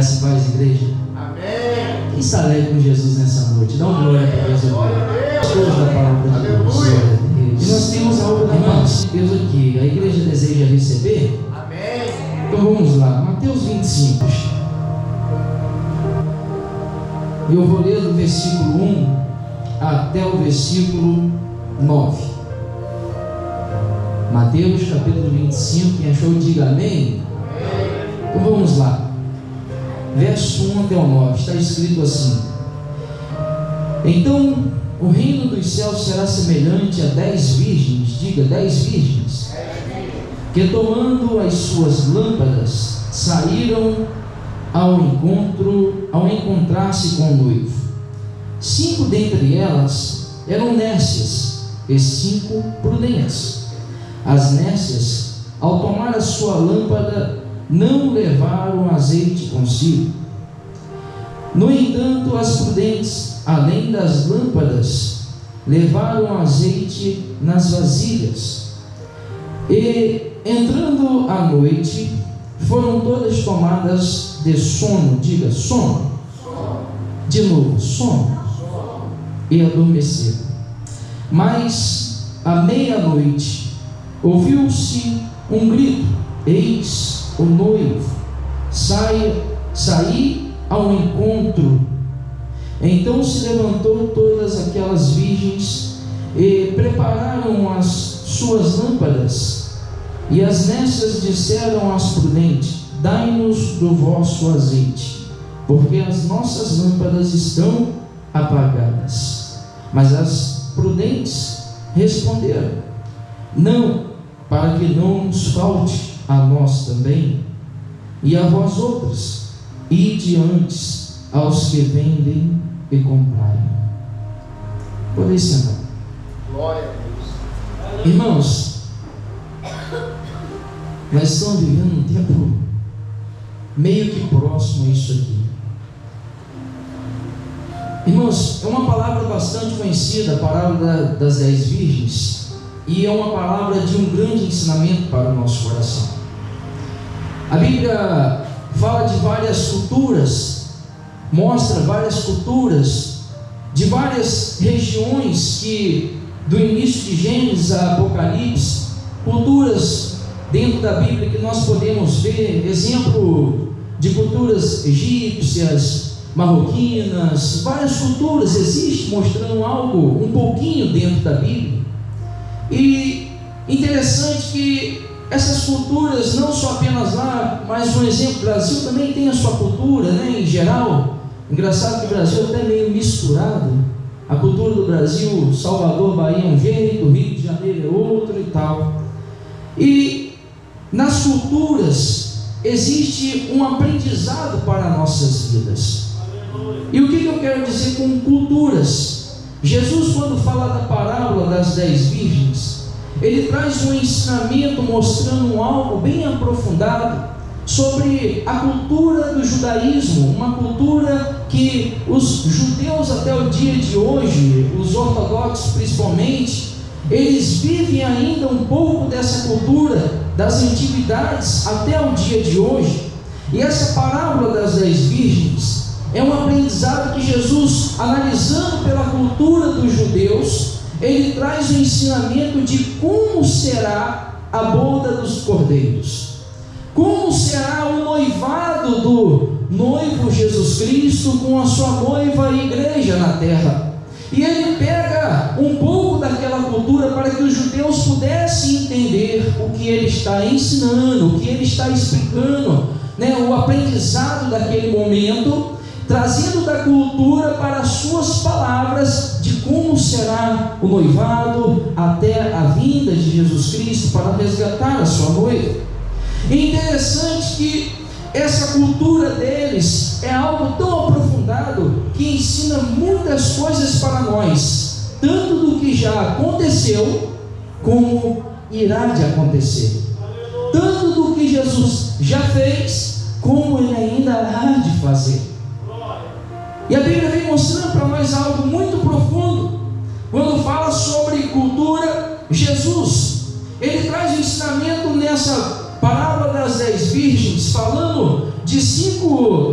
Essa paz, igreja. Amém. Quem está alegre com Jesus nessa noite? Dá uma glória para Deus. Todos da palavra de Deus. E nós temos algo da mão de Deus aqui. A igreja deseja receber? Amém. Então vamos lá. Mateus 25. Eu vou ler do versículo 1 até o versículo 9. Mateus capítulo 25. Quem achou, diga amém. Então vamos lá. Verso 1 até o 9, está escrito assim: Então o reino dos céus será semelhante a 10 virgens, diga 10 virgens, que tomando as suas lâmpadas, saíram ao encontrar-se com o noivo. 5 dentre elas eram nécias, e 5 prudentes. As nécias, ao tomar a sua lâmpada, não levaram azeite consigo. No entanto, as prudentes, além das lâmpadas, levaram azeite nas vasilhas. E, entrando a noite, foram todas tomadas de sono. Diga, sono. De novo, sono. E adormeceram. Mas, à meia-noite, ouviu-se um grito: Eis o noivo, saí ao encontro. Então se levantou todas aquelas virgens e prepararam as suas lâmpadas. E as nécias disseram às prudentes: Dai-nos do vosso azeite, porque as nossas lâmpadas estão apagadas. Mas as prudentes responderam: Não, para que não nos falte a nós também, e a vós outras, ide antes aos que vendem e comprai. Podem sentar. Glória a Deus. Irmãos, nós estamos vivendo um tempo meio que próximo a isso aqui. Irmãos, é uma palavra bastante conhecida, a palavra das 10 virgens, e é uma palavra de um grande ensinamento para o nosso coração. A Bíblia fala de várias culturas, mostra várias culturas de várias regiões que, do início de Gênesis a Apocalipse, culturas dentro da Bíblia que nós podemos ver, exemplo de culturas egípcias, marroquinas, várias culturas existem mostrando algo um pouquinho dentro da Bíblia. E interessante que essas culturas, não só apenas lá, mas um exemplo, o Brasil também tem a sua cultura, né, em geral. Engraçado que o Brasil é até meio misturado. A cultura do Brasil, Salvador, Bahia é um jeito, Rio de Janeiro é outro e tal. E nas culturas existe um aprendizado para nossas vidas. E o que eu quero dizer com culturas? Jesus, quando fala da parábola das 10 virgens, ele traz um ensinamento mostrando algo bem aprofundado sobre a cultura do judaísmo, uma cultura que os judeus até o dia de hoje, os ortodoxos principalmente, eles vivem ainda um pouco dessa cultura das antiguidades até o dia de hoje. E essa parábola das 10 virgens é um aprendizado que Jesus, analisando pela cultura dos judeus, ele traz o ensinamento de como será a boda dos cordeiros, como será o noivado do noivo Jesus Cristo com a sua noiva a igreja na terra. E ele pega um pouco daquela cultura para que os judeus pudessem entender o que ele está ensinando, o que ele está explicando, né? O aprendizado daquele momento, trazendo da cultura para as suas palavras de como será o noivado até a vinda de Jesus Cristo para resgatar a sua noiva. E interessante que essa cultura deles é algo tão aprofundado que ensina muitas coisas para nós, tanto do que já aconteceu como irá de acontecer, tanto do que Jesus já fez como ele ainda há de fazer. E a Bíblia vem mostrando para nós algo muito profundo. Quando fala sobre cultura, Jesus, ele traz o ensinamento nessa parábola das 10 virgens, falando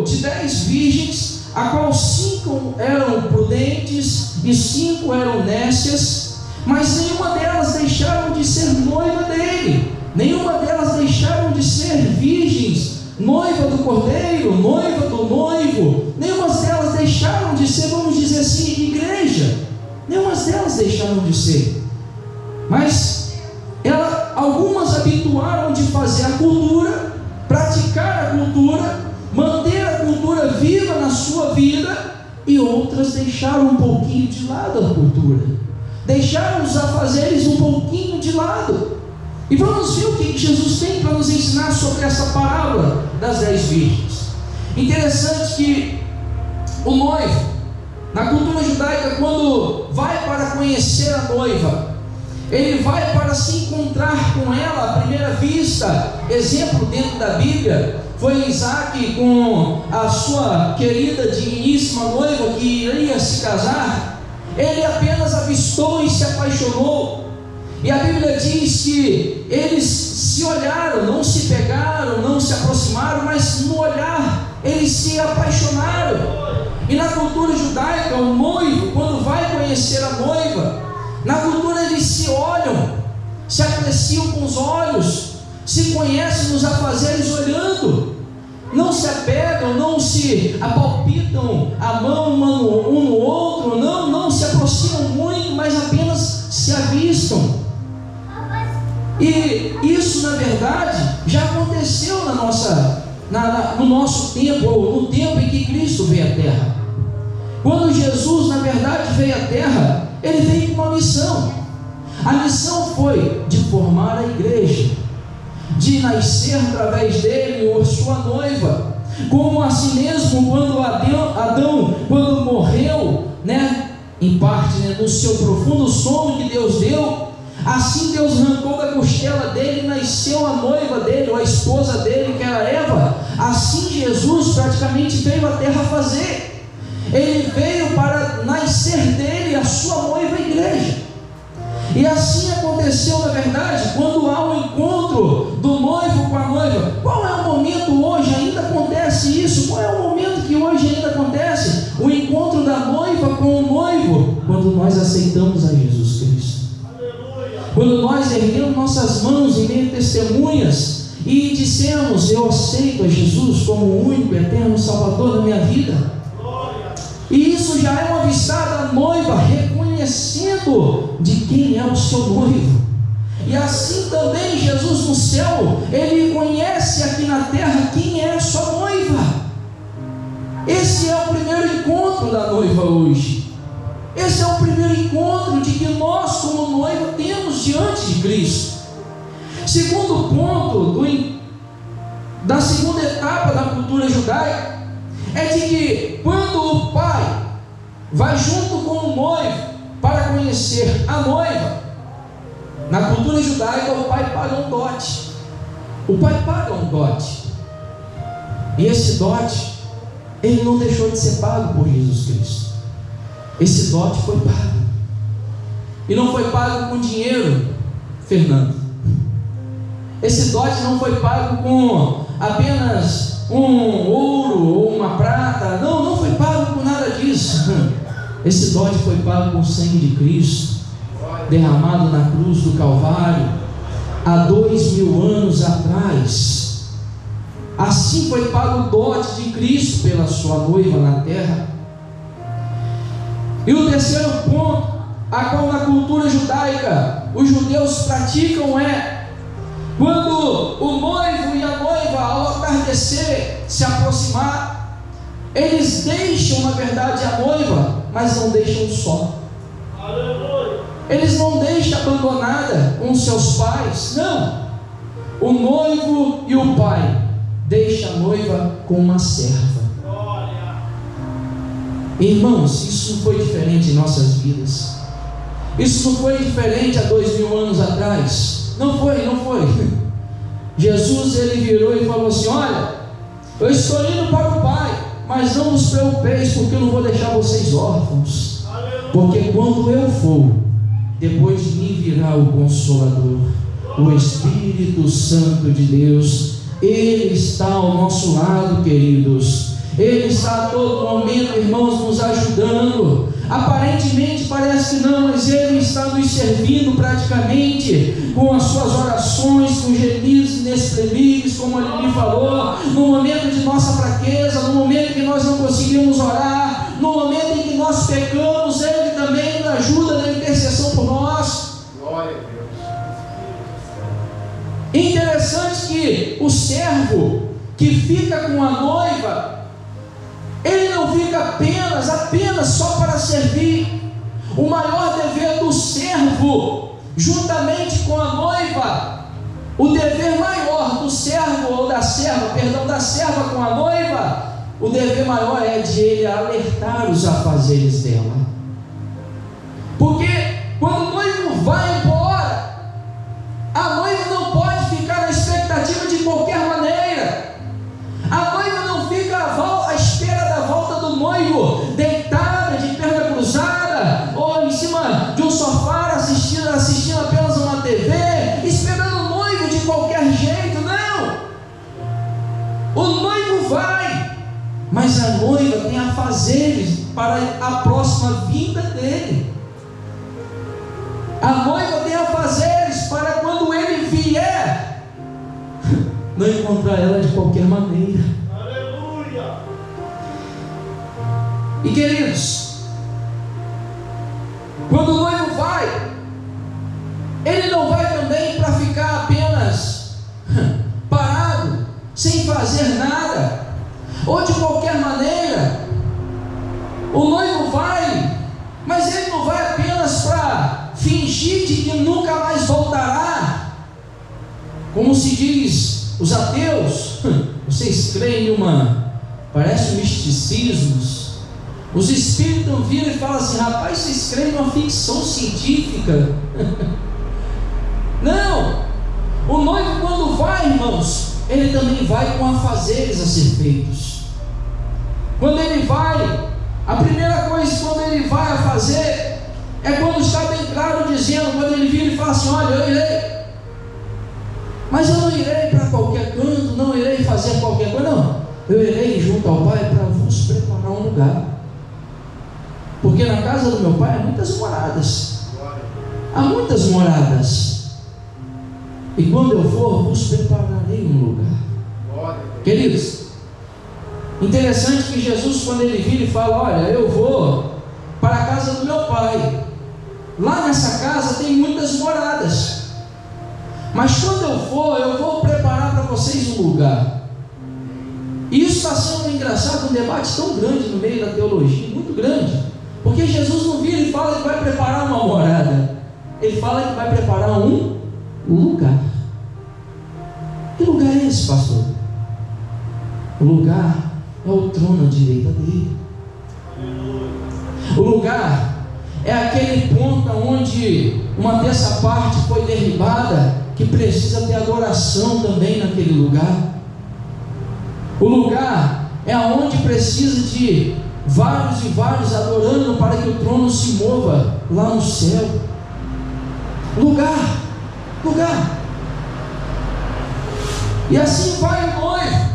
de 10 virgens, a qual 5 eram prudentes e 5 eram nécias, mas nenhuma delas deixaram de ser noiva dele, nenhuma delas deixaram de ser virgens, noiva do cordeiro, noiva do noivo, nenhuma delas deixaram de ser, vamos dizer assim, igreja, nenhuma delas deixaram de ser, mas algumas habituaram de fazer a cultura, praticar a cultura, manter a cultura viva na sua vida, e outras deixaram um pouquinho de lado a cultura, deixaram os afazeres um pouquinho de lado. E vamos ver o que Jesus tem para nos ensinar sobre essa parábola das 10 virgens. Interessante que o noivo, na cultura judaica, quando vai para conhecer a noiva, ele vai para se encontrar com ela à primeira vista. Exemplo dentro da Bíblia foi Isaac com a sua querida, digníssima noiva que iria se casar. Ele apenas avistou e se apaixonou, e a Bíblia diz que eles se olharam, não se pegaram, não se aproximaram, mas no olhar eles se apaixonaram. E na cultura judaica, o noivo, quando vai conhecer a noiva, na cultura eles se olham, se apreciam com os olhos, se conhecem nos afazeres olhando, não se apegam, não se apalpitam a mão um no outro, não se aproximam muito, mas apenas se avistam. E isso, na verdade, já aconteceu no nosso tempo, ou no tempo em que Cristo veio à Terra. Quando Jesus, na verdade, veio à Terra, ele veio com uma missão. A missão foi de formar a igreja, de nascer através dele ou sua noiva. Como assim mesmo, quando Adão, quando morreu, em parte, no seu profundo sono que Deus deu, assim Deus arrancou da costela dele e nasceu a noiva dele, ou a esposa dele, que era Eva. Assim Jesus praticamente veio à terra fazer. Ele veio para nascer dele a sua noiva, a igreja. E assim aconteceu, na verdade, quando há um encontro do noivo com a noiva. Qual é o momento hoje? Ainda acontece isso? Qual é o momento que hoje ainda acontece? O encontro da noiva com o noivo, quando nós aceitamos a Jesus Cristo. Quando nós erguemos nossas mãos em meio a testemunhas e dissemos: eu aceito a Jesus como o único, eterno Salvador da minha vida. E isso já é uma avistada a noiva reconhecendo de quem é o seu noivo. E assim também Jesus no céu, ele conhece aqui na terra quem é a sua noiva. Esse é o primeiro encontro da noiva hoje. Esse é o primeiro encontro de que nós, como noiva, temos diante de Cristo. Segundo ponto da segunda etapa da cultura judaica é de que quando o pai vai junto com o noivo para conhecer a noiva, na cultura judaica o pai paga um dote. O pai paga um dote. E esse dote, ele não deixou de ser pago por Jesus Cristo. Esse dote foi pago. E não foi pago com dinheiro, Fernando. Esse dote não foi pago com apenas um ouro ou uma prata. Não foi pago com nada disso. Esse dote foi pago com o sangue de Cristo, derramado na cruz do Calvário, há 2000 anos atrás. Assim foi pago o dote de Cristo pela sua noiva na terra. E o terceiro ponto, a qual na cultura judaica os judeus praticam, é quando o noivo e a noiva, ao atardecer, se aproximar, eles deixam, na verdade, a noiva, mas não deixam só. Eles não deixam abandonada com seus pais. Não. O noivo e o pai deixam a noiva com uma serva. Irmãos, isso não foi diferente em nossas vidas. Isso não foi diferente há 2000 anos atrás. Não foi. Jesus, ele virou e falou assim: olha, eu estou indo para o Pai, mas não vos preocupeis, porque eu não vou deixar vocês órfãos. Porque quando eu for, depois de mim virá o Consolador, o Espírito Santo de Deus, Ele está ao nosso lado, queridos. Ele está a todo momento, irmãos, nos ajudando. Aparentemente parece que não, mas Ele está nos servindo praticamente com as suas orações, com gemidos inexprimíveis, como Ele me falou, no momento de nossa fraqueza, no momento que nós não conseguimos orar, no momento em que nós pecamos, Ele também nos ajuda na intercessão por nós. Glória a Deus. Interessante que o servo que fica com a noiva, ele não fica apenas só para servir. O maior dever do servo, juntamente com a noiva, o dever maior do servo ou da serva, da serva com a noiva, o dever maior é de ele alertar os afazeres dela. Porque quando o noivo vai embora, a noiva não pode ficar na expectativa de qualquer maneira. A noiva não fica à espera da volta do noivo, deitada, de perna cruzada, ou em cima de um sofá, assistindo apenas uma TV, esperando o noivo de qualquer jeito. Não! O noivo vai, mas a noiva tem afazeres para a próxima vinda dele. A noiva tem afazeres para quando ele vier, não encontrar ela de qualquer maneira. Aleluia! E queridos, quando o noivo vai, ele não vai também para ficar apenas parado, sem fazer nada, ou de qualquer maneira. O noivo vai, mas ele não vai apenas para fingir de que nunca mais voltará. Como se diz, os ateus, vocês creem em parece um misticismo. Os espíritos viram e falam assim: rapaz, vocês creem numa ficção científica? Não! O noivo, quando vai, irmãos, ele também vai com afazeres a ser feitos. Quando ele vai, a primeira coisa quando ele vai a fazer é quando está bem claro, dizendo, quando ele vira e fala assim: olha, eu irei, mas eu não irei para qualquer canto, não irei fazer qualquer coisa, não, eu irei junto ao Pai para vos preparar um lugar, porque na casa do meu Pai há muitas moradas, e quando eu for, vos prepararei um lugar. Queridos, interessante que Jesus, quando ele vira e fala: olha, eu vou para a casa do meu Pai, lá nessa casa tem muitas moradas, mas quando eu for, eu vou preparar para vocês um lugar. E isso está sendo engraçado, um debate tão grande no meio da teologia, muito grande, porque Jesus não vira e fala que vai preparar uma morada, ele fala que vai preparar um lugar. Que lugar é esse, pastor? O lugar é o trono à direita dele. O lugar é aquele ponto onde uma terça parte foi derribada, que precisa ter adoração também naquele lugar. O lugar é onde precisa de vários e vários adorando para que o trono se mova lá no céu. Lugar. E assim vai o noivo,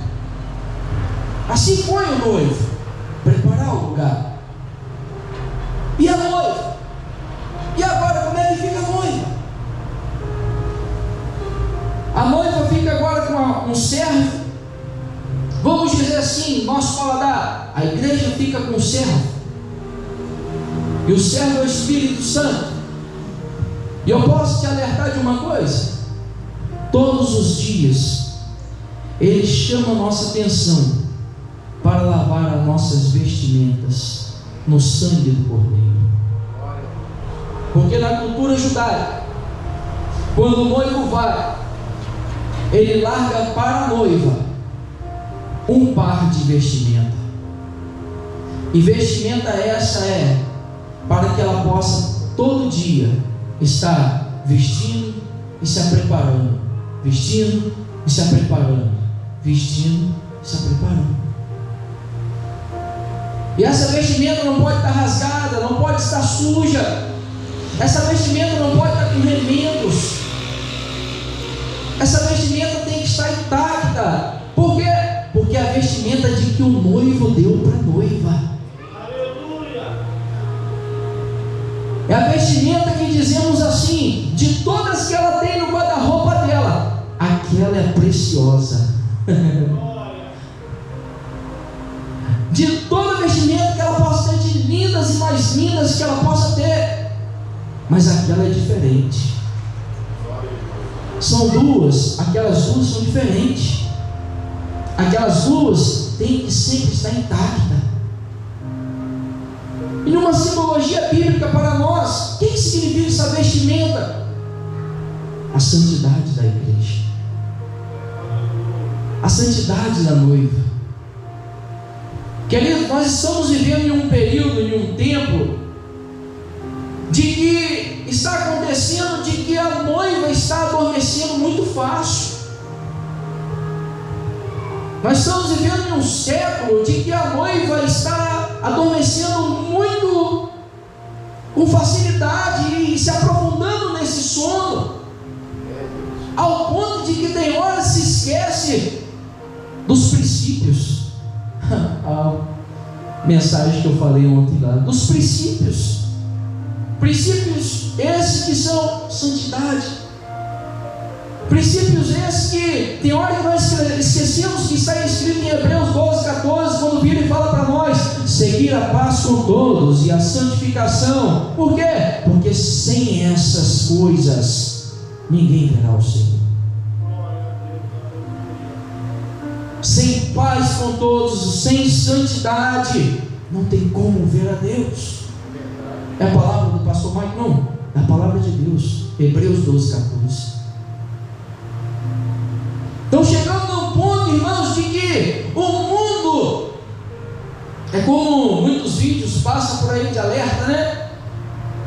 assim foi o noivo, preparar o lugar. E a noiva? E agora como é que fica a noiva? A noiva fica agora com um servo. Vamos dizer assim, nosso paladar, a igreja fica com o servo, e o servo é o Espírito Santo. E eu posso te alertar de uma coisa: todos os dias ele chama a nossa atenção para lavar as nossas vestimentas no sangue do Cordeiro. Porque na cultura judaica, quando o noivo vai, ele larga para a noiva um par de vestimenta. E vestimenta essa é para que ela possa todo dia estar vestindo e se preparando, vestindo e se preparando, vestindo e se preparando. E essa vestimenta não pode estar rasgada, não pode estar suja. Essa vestimenta não pode estar com remendos. essa vestimenta tem que estar intacta. Por quê? Porque é a vestimenta de que o noivo deu para a noiva. Aleluia. É a vestimenta que dizemos assim, de todas que ela tem no guarda-roupa dela, aquela é preciosa. De toda vestimenta que ela possa ter, de lindas e mais lindas que ela possa ter, mas aquela é diferente. São duas, aquelas duas são diferentes. Aquelas duas têm que sempre estar intacta. E numa simbologia bíblica para nós, o que significa essa vestimenta? A santidade da igreja, a santidade da noiva. Querido, nós estamos vivendo em um período, em um tempo, de que está acontecendo, de que a noiva está adormecendo muito fácil. Nós estamos vivendo em um século de que a noiva está adormecendo muito com facilidade e se aprofundando nesse sono, ao ponto de que tem hora se esquece dos princípios. A mensagem que eu falei ontem lá, dos princípios esses que são santidade, princípios esses que tem hora que nós esquecemos que está escrito em Hebreus 12:14, quando vira e fala para nós: seguir a paz com todos e a santificação. Por quê? Porque sem essas coisas ninguém verá o Senhor. Sem paz com todos, sem santidade, não tem como ver a Deus. É a palavra do pastor Mike? Não, é a palavra de Deus. Hebreus 12:14. Então chegamos num ponto, irmãos, de que o mundo é como muitos vídeos passam por aí de alerta, né?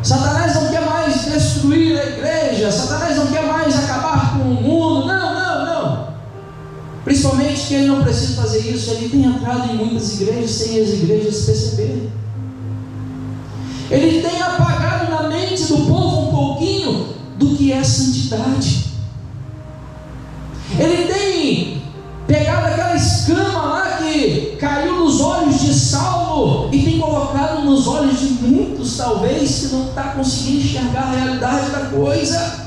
Satanás não quer mais destruir a igreja, Satanás não quer mais acabar com o mundo. Não. Principalmente que ele não precisa fazer isso, ele tem entrado em muitas igrejas sem as igrejas perceberem. Ele tem apagado na mente do povo um pouquinho do que é santidade. Ele tem pegado aquela escama lá que caiu nos olhos de Saulo e tem colocado nos olhos de muitos, talvez, que não está conseguindo enxergar a realidade da coisa.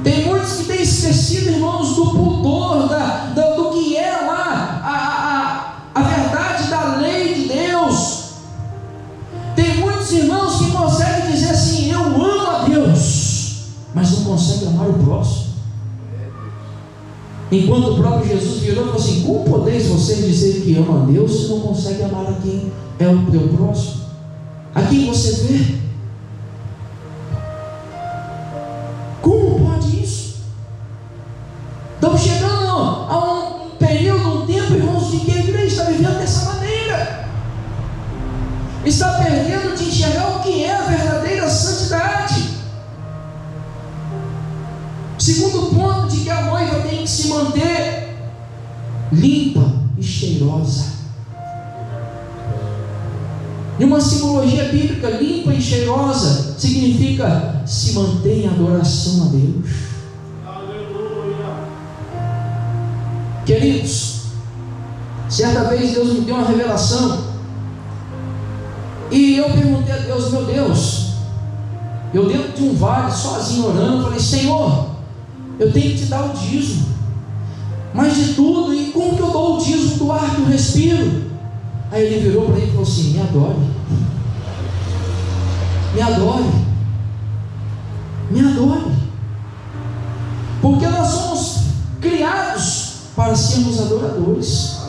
Tem muitos que têm esquecido, irmãos, do pudor, do que é lá a verdade da lei de Deus. Tem muitos irmãos que conseguem dizer assim: eu amo a Deus, mas não conseguem amar o próximo. Enquanto o próprio Jesus virou e falou assim: como podeis vocês dizer que amam a Deus se não conseguem amar a quem é o teu próximo? A quem você vê? Como pode isso? Estamos chegando a um período, um tempo, irmãos, de que a igreja está vivendo dessa maneira. Está perdendo de enxergar o que é a verdadeira santidade. Segundo ponto, de que a noiva tem que se manter limpa e cheirosa. Em uma simbologia bíblica, limpa e cheirosa significa se manter em adoração a Deus. Aleluia. Queridos, certa vez Deus me deu uma revelação e eu perguntei a Deus: meu Deus, eu dentro de um vale sozinho orando, falei: Senhor, eu tenho que te dar o dízimo, mas de tudo, e como que eu dou o dízimo do ar que eu respiro? Aí ele virou para ele e falou assim: me adore, me adore, me adore, porque nós somos criados para sermos adoradores.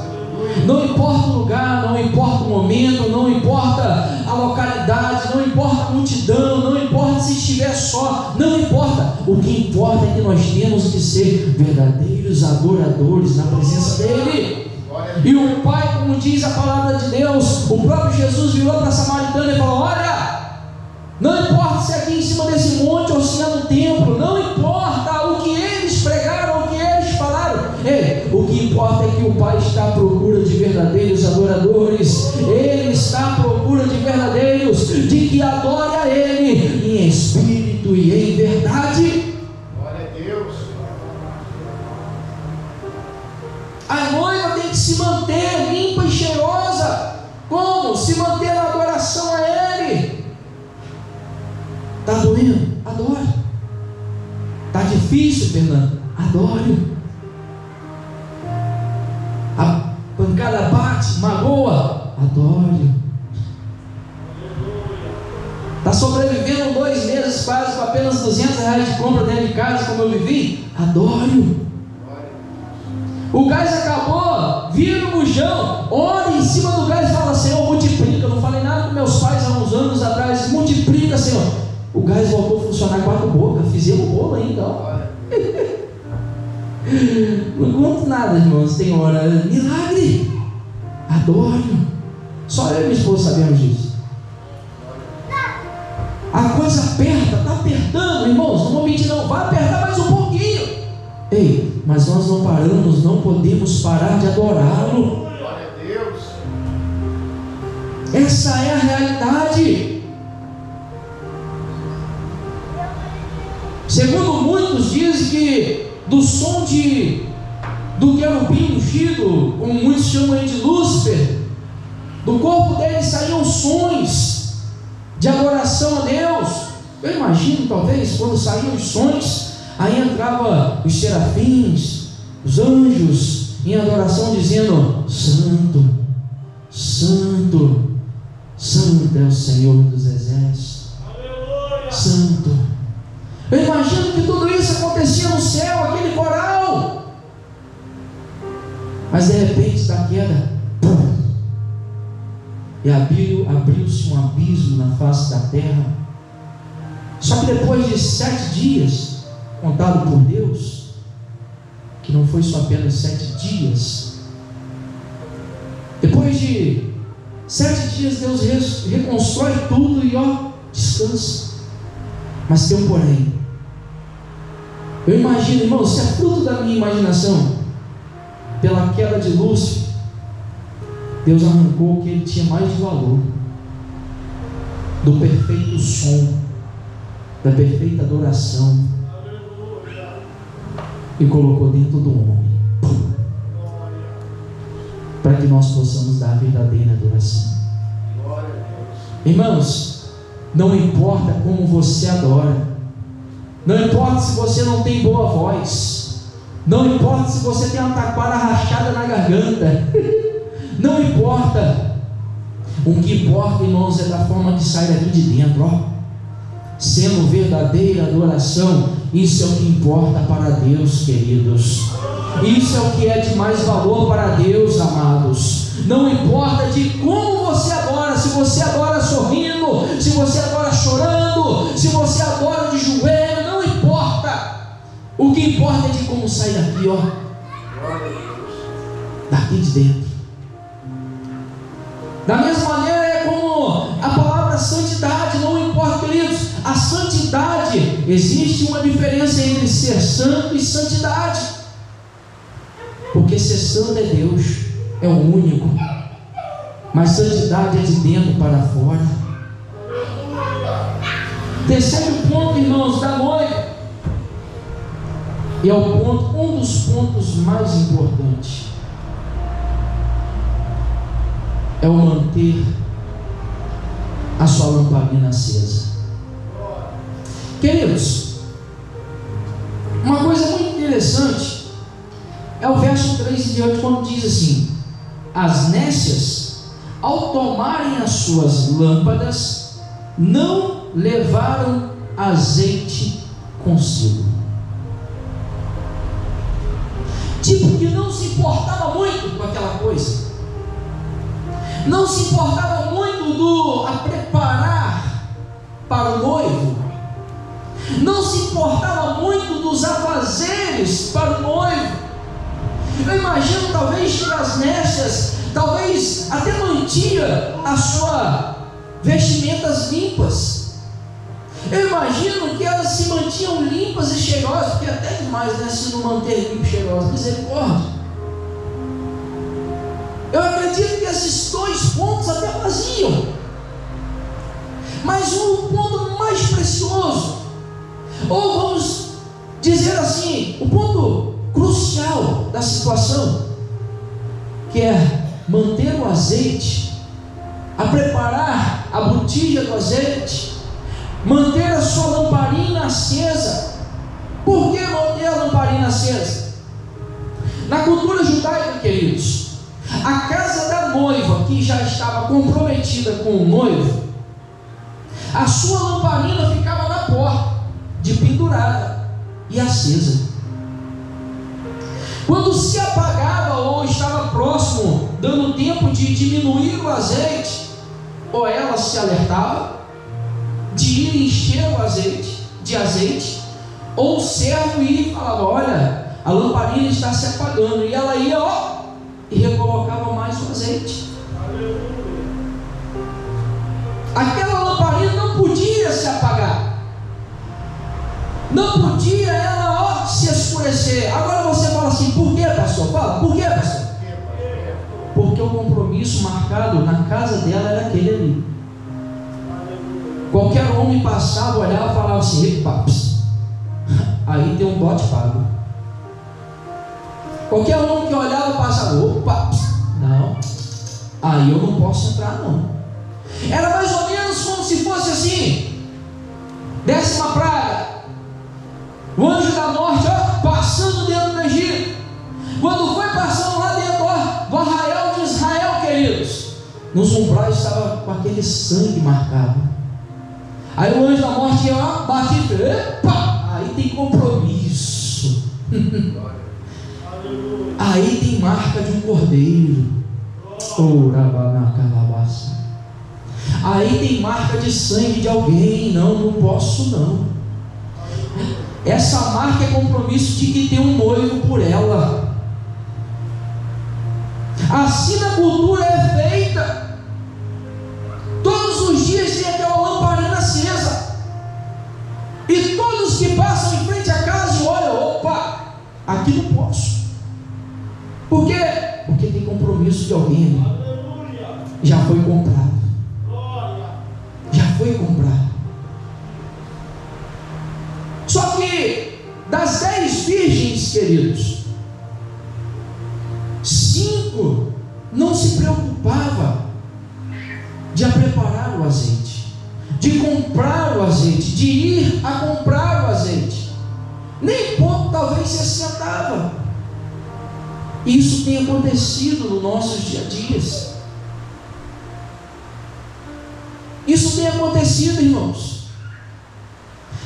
Não importa o lugar, não importa o momento, não importa a localidade, não importa a multidão, não importa se estiver só, não importa. O que importa é que nós temos que ser verdadeiros adoradores na presença dele. E o Pai, como diz a palavra de Deus, o próprio Jesus virou para a samaritana e falou: olha, não importa se é aqui em cima desse monte ou se é no templo, não importa o que eles pregaram, o que eles falaram. O que importa é que o Pai está à procura de verdadeiros adoradores. Ele está à procura de verdadeiros, de que adore a Ele em espírito espírito e em verdade. Glória a Deus. A noiva tem que se manter limpa e cheirosa. Como? Se manter na adoração a Ele. Está doendo? Adore. Está difícil, Fernando? Adore. A pancada bate, magoa, adore. Está sobrevivendo 2 meses quase com apenas R$200 de compra dentro de casa, como eu vivi, adore. O gás acabou, vira o bujão, ore em cima do gás e fala: Senhor, multiplica. Eu não falei nada com meus pais há uns anos atrás, multiplica, Senhor. O gás voltou a funcionar com a boca, fizemos o bolo ainda, ó. Não conto nada, irmãos, tem hora, milagre, adoro. Só eu e minha esposa sabemos disso. A coisa aperta, está apertando, irmãos, não vou mentir não, vai apertar mais um pouquinho. Ei, mas nós não paramos, não podemos parar de adorá-lo. Glória a Deus. Essa é a realidade. Segundo muitos, dizem que do som do querubim ungido, como muitos chamam ele de Lúcifer, do corpo dele saíam sons de adoração a Deus. Eu imagino, talvez, quando saíam os sons, aí entrava os serafins, os anjos, em adoração, dizendo: Santo, Santo, Santo é o Senhor dos Exércitos. Aleluia. Santo. Eu imagino que tudo isso acontecia no céu, aquele coral. Mas de repente, da queda, pum, e abriu-se um abismo na face da terra. Só que depois de 7 dias, contado por Deus, que não foi só apenas 7 dias, depois de 7 dias Deus reconstrói tudo e descansa. Mas tem um porém. Eu imagino, irmão, se é fruto da minha imaginação, pela queda de Lúcifer, Deus arrancou o que ele tinha mais de valor, do perfeito som, da perfeita adoração, e colocou dentro do homem, para que nós possamos dar a verdadeira adoração. Irmãos, não importa como você adora, não importa se você não tem boa voz, não importa se você tem uma taquara rachada na garganta, não importa. O que importa, irmãos, é da forma que sai daqui de dentro, sendo verdadeira adoração. Isso é o que importa para Deus, queridos. Isso é o que é de mais valor para Deus, amados. Não importa de como você adora, se você adora sorrindo, se você adora chorando, se você adora de joelho, não importa. O que importa é de como sai daqui, daqui de dentro. Da mesma maneira é como a palavra santidade. Não importa, queridos, a santidade, existe uma diferença entre ser santo e santidade, porque ser santo é Deus, é o único, mas santidade é de dentro para fora. Terceiro ponto, irmãos, da noiva, e é o ponto, um dos pontos mais importantes, é o manter a sua lamparina acesa. Queridos, uma coisa muito interessante é o verso 3 em diante, quando diz assim: as nécias, ao tomarem as suas lâmpadas, não levaram azeite consigo. Tipo que não se importava muito com aquela coisa, não se importava muito a preparar para o noivo, não se importava muito dos afazeres para o noivo. Eu imagino, talvez, que as nécias, talvez até mantinha as suas vestimentas limpas. Eu imagino que elas se mantinham limpas e cheirosas, porque até demais, né, se não manter limpo e cheirosa, misericórdia. Eu acredito que esses 2 pontos até faziam, mas o ponto mais precioso Ou vamos dizer assim, o ponto crucial da situação, que é manter o azeite, a preparar a botija do azeite, manter a sua lamparina acesa. Por que manter a lamparina acesa? Na cultura judaica, queridos, a casa da noiva que já estava comprometida com o noivo, a sua lamparina ficava na porta, de pendurada e acesa. Quando se apagava ou estava próximo, dando tempo de diminuir o azeite, ou ela se alertava de ir encher o azeite, ou o servo ia e falava: olha, a lamparina está se apagando, e ela ia e recolocava mais o azeite. Aquela lamparina não podia se apagar, não podia ela se escurecer. Agora você fala assim: por que, pastor? Fala, por que, pastor? Porque o compromisso marcado na casa dela era aquele ali. Qualquer homem passava, olhava e falava assim: paps, aí tem um bote pago. Qualquer homem que olhava passava: opa, não, aí eu não posso entrar não. Era mais ou menos como se fosse assim: 10ª praga, o anjo da morte passando dentro do Egito. Quando foi passando lá dentro do arraial de Israel, queridos, nos umbrais estava com aquele sangue marcado. Aí o anjo da morte ia lá, batia e fez: epa, aí tem compromisso. Aí tem marca de um cordeiro. Aí tem marca de sangue de alguém. Não posso não. Essa marca é compromisso de que tem um noivo por ela. Assim na cultura é feita. Todos os dias tem aquela lamparina acesa, e todos que passam em frente à casa e olham: opa, aqui não posso. Por quê? Porque tem compromisso de alguém ali. Já foi comprado. Já foi comprado. Só que das 10 virgens, queridos, 5 não se preocupava de preparar o azeite, de comprar o azeite, de ir a comprar o azeite. Nem pouco talvez se assentava. Isso tem acontecido nos nossos dia a dias. Isso tem acontecido, irmãos.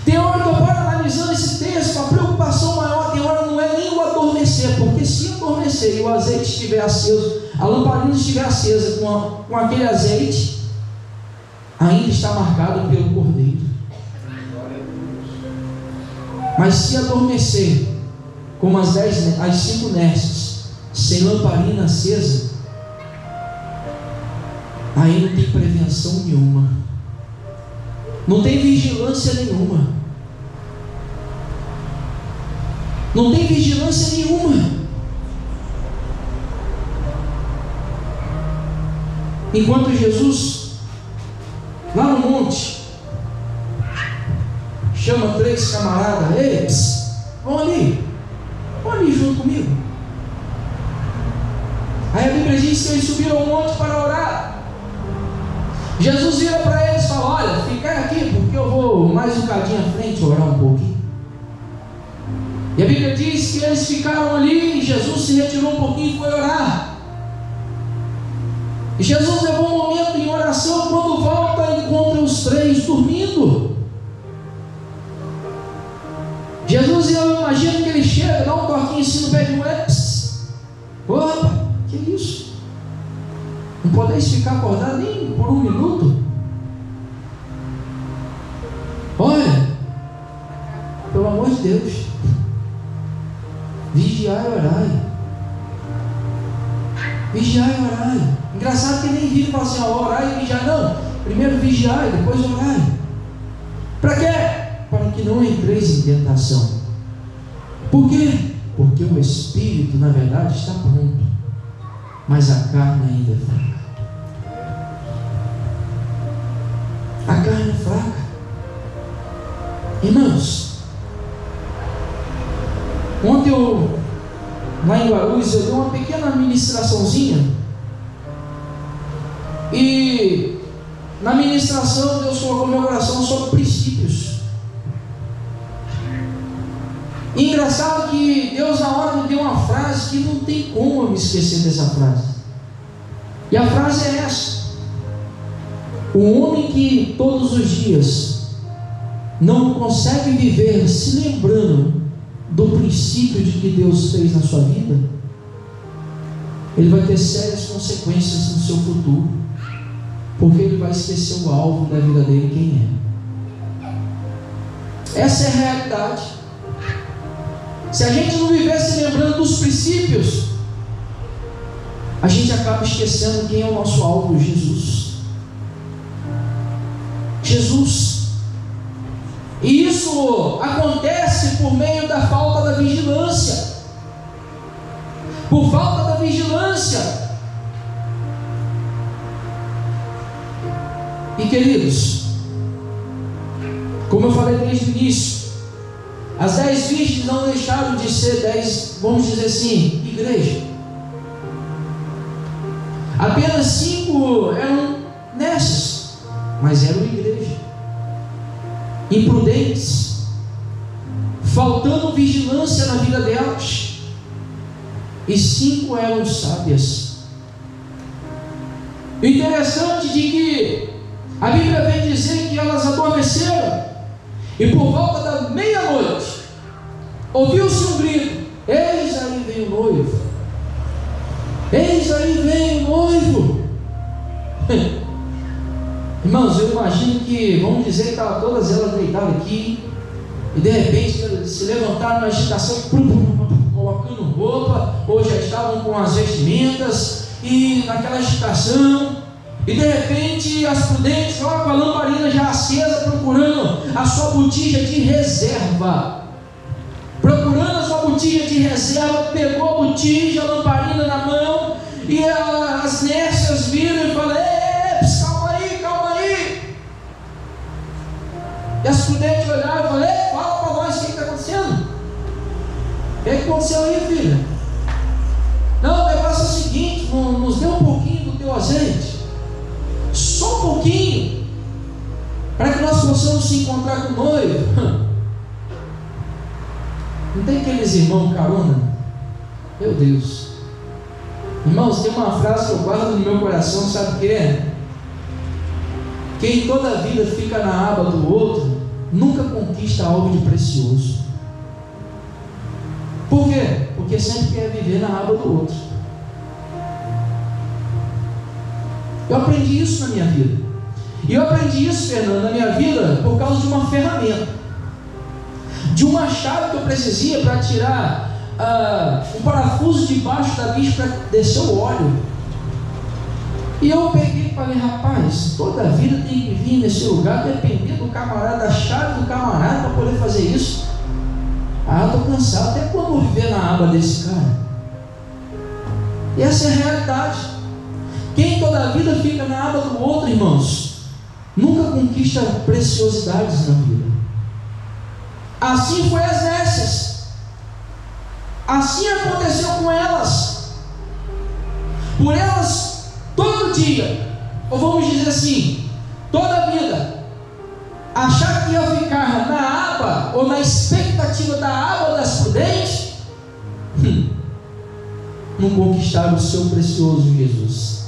Tem hora que eu paro analisando esse texto, a preocupação maior tem hora não é nem o adormecer, porque se adormecer e o azeite estiver aceso, a lamparina estiver acesa com aquele azeite, ainda está marcado pelo cordeiro. Mas se adormecer, como as 5 nestes, sem lamparina acesa, aí não tem prevenção nenhuma, não tem vigilância nenhuma, não tem vigilância nenhuma. Enquanto Jesus, lá no monte, chama 3 camaradas: ei, vão ali junto comigo. Aí a Bíblia diz que eles subiram ao monte para orar. Jesus vira para eles e fala: olha, fica aqui, porque eu vou mais um bocadinho à frente orar um pouquinho. E a Bíblia diz que eles ficaram ali, e Jesus se retirou um pouquinho e foi orar. E Jesus levou um momento em oração. Quando volta, encontra os 3 dormindo. Jesus, eu imagino que ele chega, dá um toquinho assim no pé de mulher: opa, que isso? Não podeis ficar acordado nem por 1 minuto? Olha, pelo amor de Deus, vigiai e orai. Vigiai e orai. Engraçado que nem vira e fala assim: orai e vigiai. Não, primeiro vigiai, depois orai. Para quê? Para que não entreis em tentação. Por quê? Porque o espírito, na verdade, está pronto, mas a carne ainda é fraca. A carne é fraca. Irmãos, Ontem lá em Guarulhos, eu dei uma pequena ministraçãozinha. E na ministração, Deus colocou no meu coração sobre princípios. E engraçado que Deus na hora me deu uma frase que não tem como eu me esquecer dessa frase. E a frase é essa: o homem que todos os dias não consegue viver se lembrando do princípio de que Deus fez na sua vida, ele vai ter sérias consequências no seu futuro, porque ele vai esquecer o alvo da vida dele, quem é. Essa é a realidade. Se a gente não viver se lembrando dos princípios, a gente acaba esquecendo quem é o nosso alvo: Jesus. Jesus. E isso acontece por meio da falta da vigilância. Por falta da vigilância. E queridos, como eu falei desde o início, as 10 virgens não deixaram de ser 10, vamos dizer assim, igreja. Apenas 5 eram nessas, mas eram igreja. Imprudentes, faltando vigilância na vida delas. E 5 eram sábias. O interessante de que a Bíblia vem dizer que elas adormeceram, e por volta da meia-noite ouviu-se um grito: eis aí vem o noivo, eis aí vem o noivo. Irmãos, eu imagino que, vamos dizer que estavam todas elas deitadas aqui, e de repente se levantaram na agitação, colocando roupa, ou já estavam com as vestimentas, e naquela agitação, e de repente as prudentes, com a lamparina já acesa, procurando a sua botija de reserva. Procurando a sua botija de reserva, pegou a botija, a lamparina na mão, e as nécias viram e falaram: calma aí. E as prudentes olharam e falaram: fala para nós o que está acontecendo. O que aconteceu aí, filha? Não, o negócio é o seguinte: nos dê um pouquinho do teu azeite, só um pouquinho, para que nós possamos se encontrar com o noivo. Não tem aqueles irmãos carona? Meu Deus. Irmãos, tem uma frase que eu guardo no meu coração, sabe o que é? Quem toda a vida fica na aba do outro, nunca conquista algo de precioso. Por quê? Porque sempre quer viver na aba do outro. Eu aprendi isso na minha vida. E eu aprendi isso, Fernando, na minha vida por causa de uma ferramenta, de uma chave que eu precisava para tirar um parafuso debaixo da bicha para descer o óleo. E eu peguei e falei: rapaz, toda a vida tem que vir nesse lugar, depender do camarada, da chave do camarada para poder fazer isso. Estou cansado, até quando eu vou viver na aba desse cara? E essa é a realidade. Quem toda a vida fica na aba do outro, irmãos, nunca conquista preciosidades na vida. Assim foi as nécias. Assim aconteceu com elas. Por elas, todo dia, ou vamos dizer assim, toda a vida, achar que ia ficar na aba, ou na expectativa da aba das prudentes, não conquistaram o seu precioso Jesus.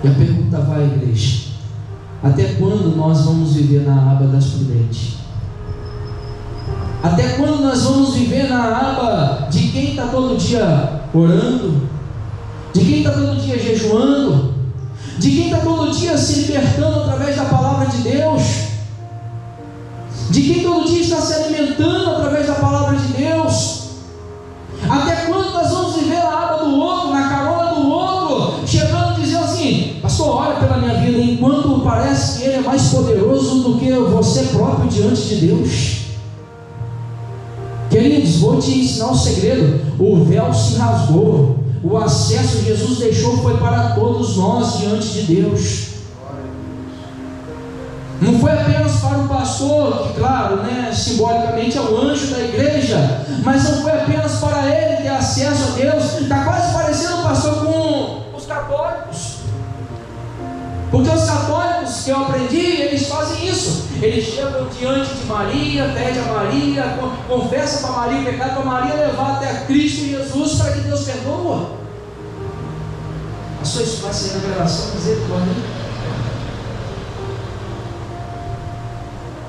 E a pergunta vai, igreja: até quando nós vamos viver na aba das prudentes? Até quando nós vamos viver na aba de quem está todo dia orando, de quem está todo dia jejuando, de quem está todo dia se libertando através da palavra de Deus, de quem todo dia está se alimentando através da palavra de Deus? Até quando nós vamos viver na aba do outro, na carona do outro, chegando e dizendo assim: pastor, olha pela minha vida, enquanto parece que ele é mais poderoso do que você próprio diante de Deus? Queridos, vou te ensinar um segredo: o véu se rasgou, o acesso Jesus deixou foi para todos nós diante de Deus. Não foi apenas para o pastor, que claro, simbolicamente é o anjo da igreja, mas não foi apenas para ele ter acesso a Deus. Está quase parecendo, pastor, com os católicos. Porque os católicos que eu aprendi, eles fazem isso. Eles chegam diante de Maria, pede a Maria, confessa para Maria o pecado, para Maria levar até Cristo Jesus para que Deus perdoa. Pastor, isso vai ser revelação, misericórdia.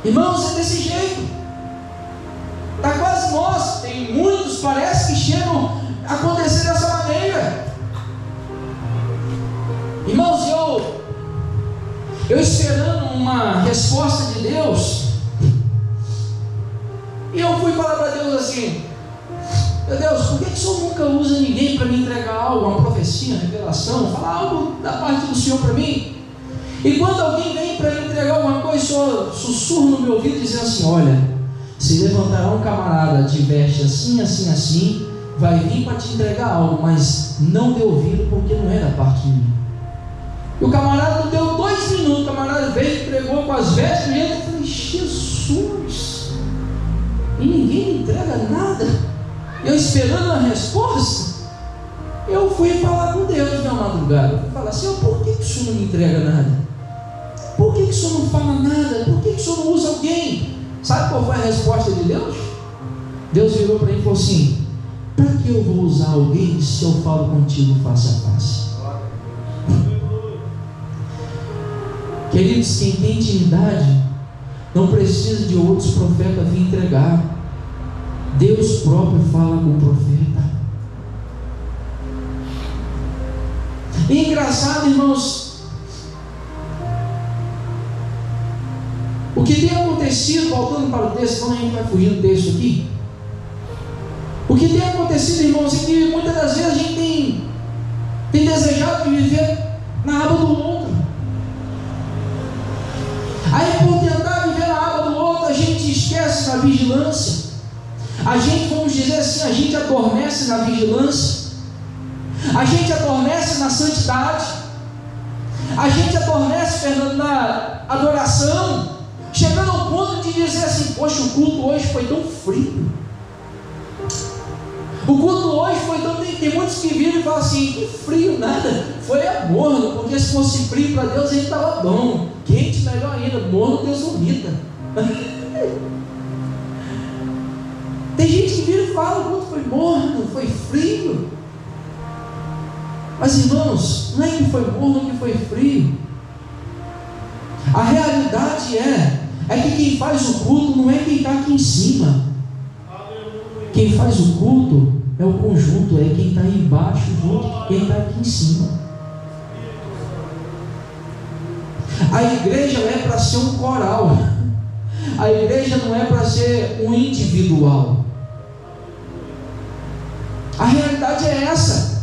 Irmãos, é desse jeito. Está quase nós. Tem muitos, parece que chegam a acontecer dessa maneira. Irmãos, eu esperando uma resposta de Deus, e eu fui falar para Deus assim: meu Deus, por que o Senhor nunca usa ninguém para me entregar algo, uma profecia, uma revelação, falar algo da parte do Senhor para mim? E quando alguém vem para me entregar alguma coisa, o Senhor sussurra no meu ouvido dizendo assim: olha, se levantará um camarada, te veste assim, assim, assim, vai vir para te entregar algo, mas não dê ouvido, porque não é da parte de mim. E o camarada não deu 2 minutos, o camarada veio, entregou com as vestes, e eu falei: Jesus, e ninguém me entrega nada, eu esperando a resposta. Eu fui falar com Deus na madrugada, eu fui falar: Senhor, por que o Senhor não me entrega nada? Por que o Senhor não fala nada? Por que o Senhor não usa alguém? Sabe qual foi a resposta de Deus? Deus virou para ele e falou assim: para que eu vou usar alguém se eu falo contigo face a face? Queridos, quem tem intimidade não precisa de outros profetas vir entregar. Deus próprio fala com o profeta. E engraçado, irmãos, o que tem acontecido, voltando para o texto, senão a gente vai fugir do texto aqui. O que tem acontecido, irmãos, é que muitas das vezes a gente tem desejado de viver na aba do outro. Aí, por tentar viver na aba do outro, a gente esquece da vigilância. A gente, vamos dizer assim, a gente adormece na vigilância. A gente adormece na santidade. A gente adormece, Fernando, na adoração, chegando ao ponto de dizer assim: poxa, o culto hoje foi tão frio. O culto hoje foi tão... Tem muitos que viram e falam assim: que frio, nada, foi morno, porque se fosse frio para Deus, ele estava bom. Quente, melhor ainda, morno, Deus vomita. Tem gente que vira e fala: o culto foi morno, foi frio. Mas, irmãos, não é que foi morno, que foi frio. A realidade é que quem faz o culto não é quem está aqui em cima. Quem faz o culto é o conjunto, é quem está aí embaixo junto com quem está aqui em cima. A igreja não é para ser um coral. A igreja não é para ser um individual. A realidade é essa.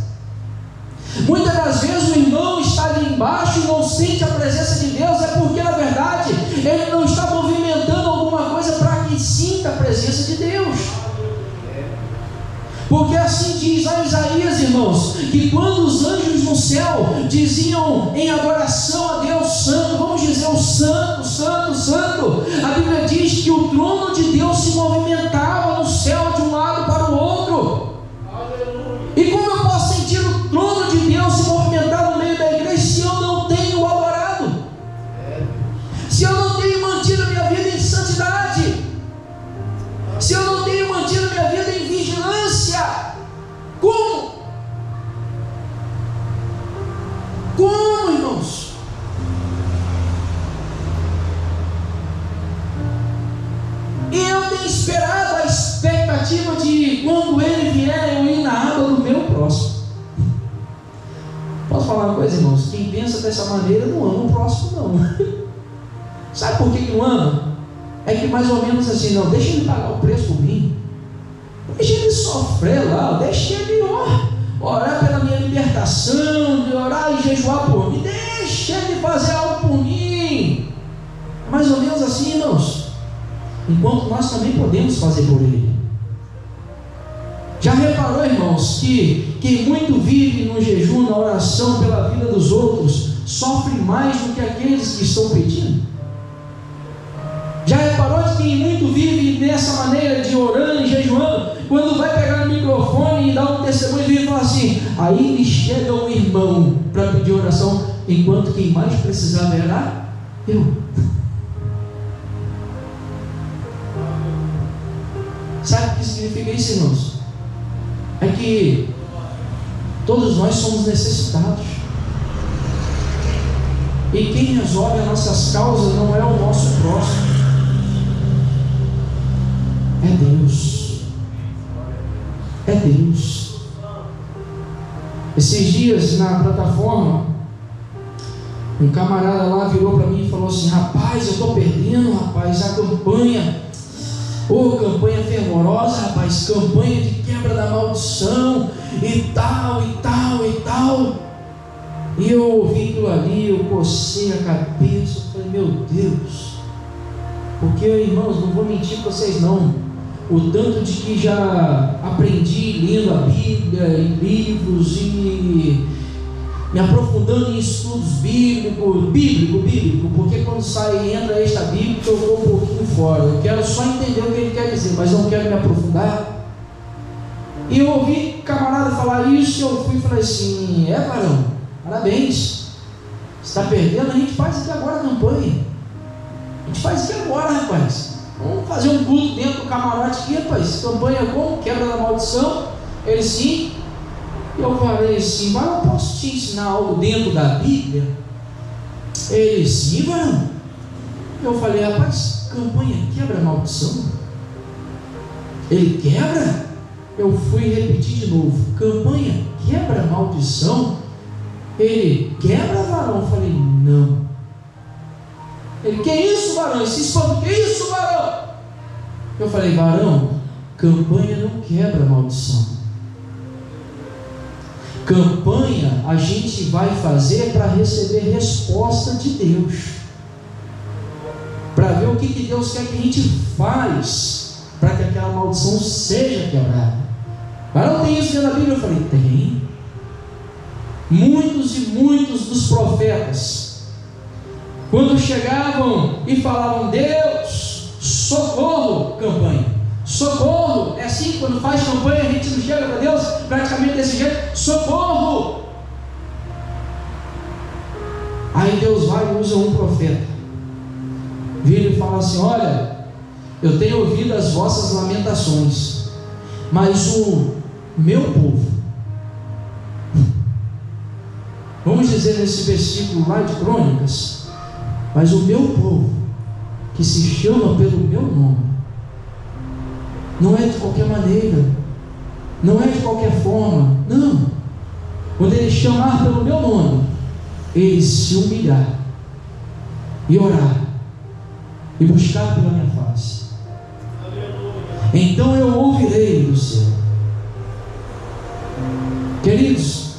Muitas das vezes o irmão está ali embaixo e não sente a presença de Deus, é porque na verdade ele não está movimentando alguma coisa para que sinta a presença de Deus. Porque assim diz a Isaías, irmãos, que quando os anjos no céu diziam em adoração a Deus Santo, vamos dizer o Santo, Santo, Santo, a Bíblia diz que o trono de Deus se movimentava no céu de um lado para o outro. E como eu posso sentir o trono de Deus se movimentar no meio da igreja se eu não tenho o adorado? Se eu não tenho mantido a minha vida em santidade? Se eu não tenho mantido a minha vida em vigilância? Como? Como, irmãos? E eu tenho esperado a expectativa de quando ele vier eu ir na aba do meu próximo. Posso falar uma coisa, irmãos? Quem pensa dessa maneira não ama o próximo, não. Sabe por que não ama? É que mais ou menos assim: não, deixa ele pagar o preço por mim, deixa ele sofrer lá, deixa ele orar pela minha libertação, de orar e jejuar por mim, deixa ele fazer algo por mim. Mais ou menos assim, irmãos, enquanto nós também podemos fazer por ele. Já reparou, irmãos, que quem muito vive no jejum, na oração pela vida dos outros, sofre mais do que aqueles que estão pedindo? Já reparou de quem muito vive nessa maneira de orando e jejuando, quando vai pegar no microfone e dar um testemunho e fala assim, aí lhe chega um irmão para pedir oração, enquanto quem mais precisava era eu. Sabe o que significa isso, irmãos? É que todos nós somos necessitados. E quem resolve as nossas causas não é o nosso próximo, é Deus. É Deus. Esses dias na plataforma, um camarada lá virou para mim e falou assim, rapaz, eu estou perdendo, rapaz, a campanha, campanha fervorosa, rapaz, campanha de quebra da maldição, e tal, e tal, e tal. E eu ouvi aquilo ali, eu cocei a cabeça, eu falei, meu Deus, porque, irmãos, não vou mentir para vocês não, o tanto de que já aprendi lendo a Bíblia, em livros, e me aprofundando em estudos bíblico, porque quando sai e entra extra bíblico, eu vou um pouquinho fora, eu quero só entender o que ele quer dizer, mas não quero me aprofundar. E eu ouvi camarada falar isso, e eu fui e falei assim, varão, parabéns, você está perdendo, a gente faz aqui agora a campanha, a gente faz aqui agora, rapaz, vamos fazer um culto dentro do camarote aqui, rapaz, campanha como? Quebra da maldição. Ele sim. E eu falei assim, mas eu posso te ensinar algo dentro da Bíblia? Ele sim, varão. Eu falei, rapaz, campanha quebra a maldição? Ele quebra? Eu fui repetir de novo, campanha quebra a maldição? Ele quebra, varão? Eu falei, não. Ele, que isso, varão? Esse espanto, que isso, varão? Eu falei, varão, campanha não quebra a maldição. Campanha a gente vai fazer para receber resposta de Deus, para ver o que Deus quer que a gente faz para que aquela maldição seja quebrada. Varão, tem isso dentro da Bíblia? Eu falei, tem. Muitos e muitos dos profetas, quando chegavam e falavam, Deus, socorro, campanha, socorro, é assim, quando faz campanha a gente não chega para Deus praticamente desse jeito, socorro. Aí Deus vai e usa um profeta, vira e fala assim, olha, eu tenho ouvido as vossas lamentações, mas o meu povo, vamos dizer nesse versículo lá de Crônicas, mas o meu povo, que se chama pelo meu nome, não é de qualquer maneira, não é de qualquer forma, não. Quando ele chamar pelo meu nome, ele se humilhar e orar e buscar pela minha face, então eu ouvirei do céu. Queridos,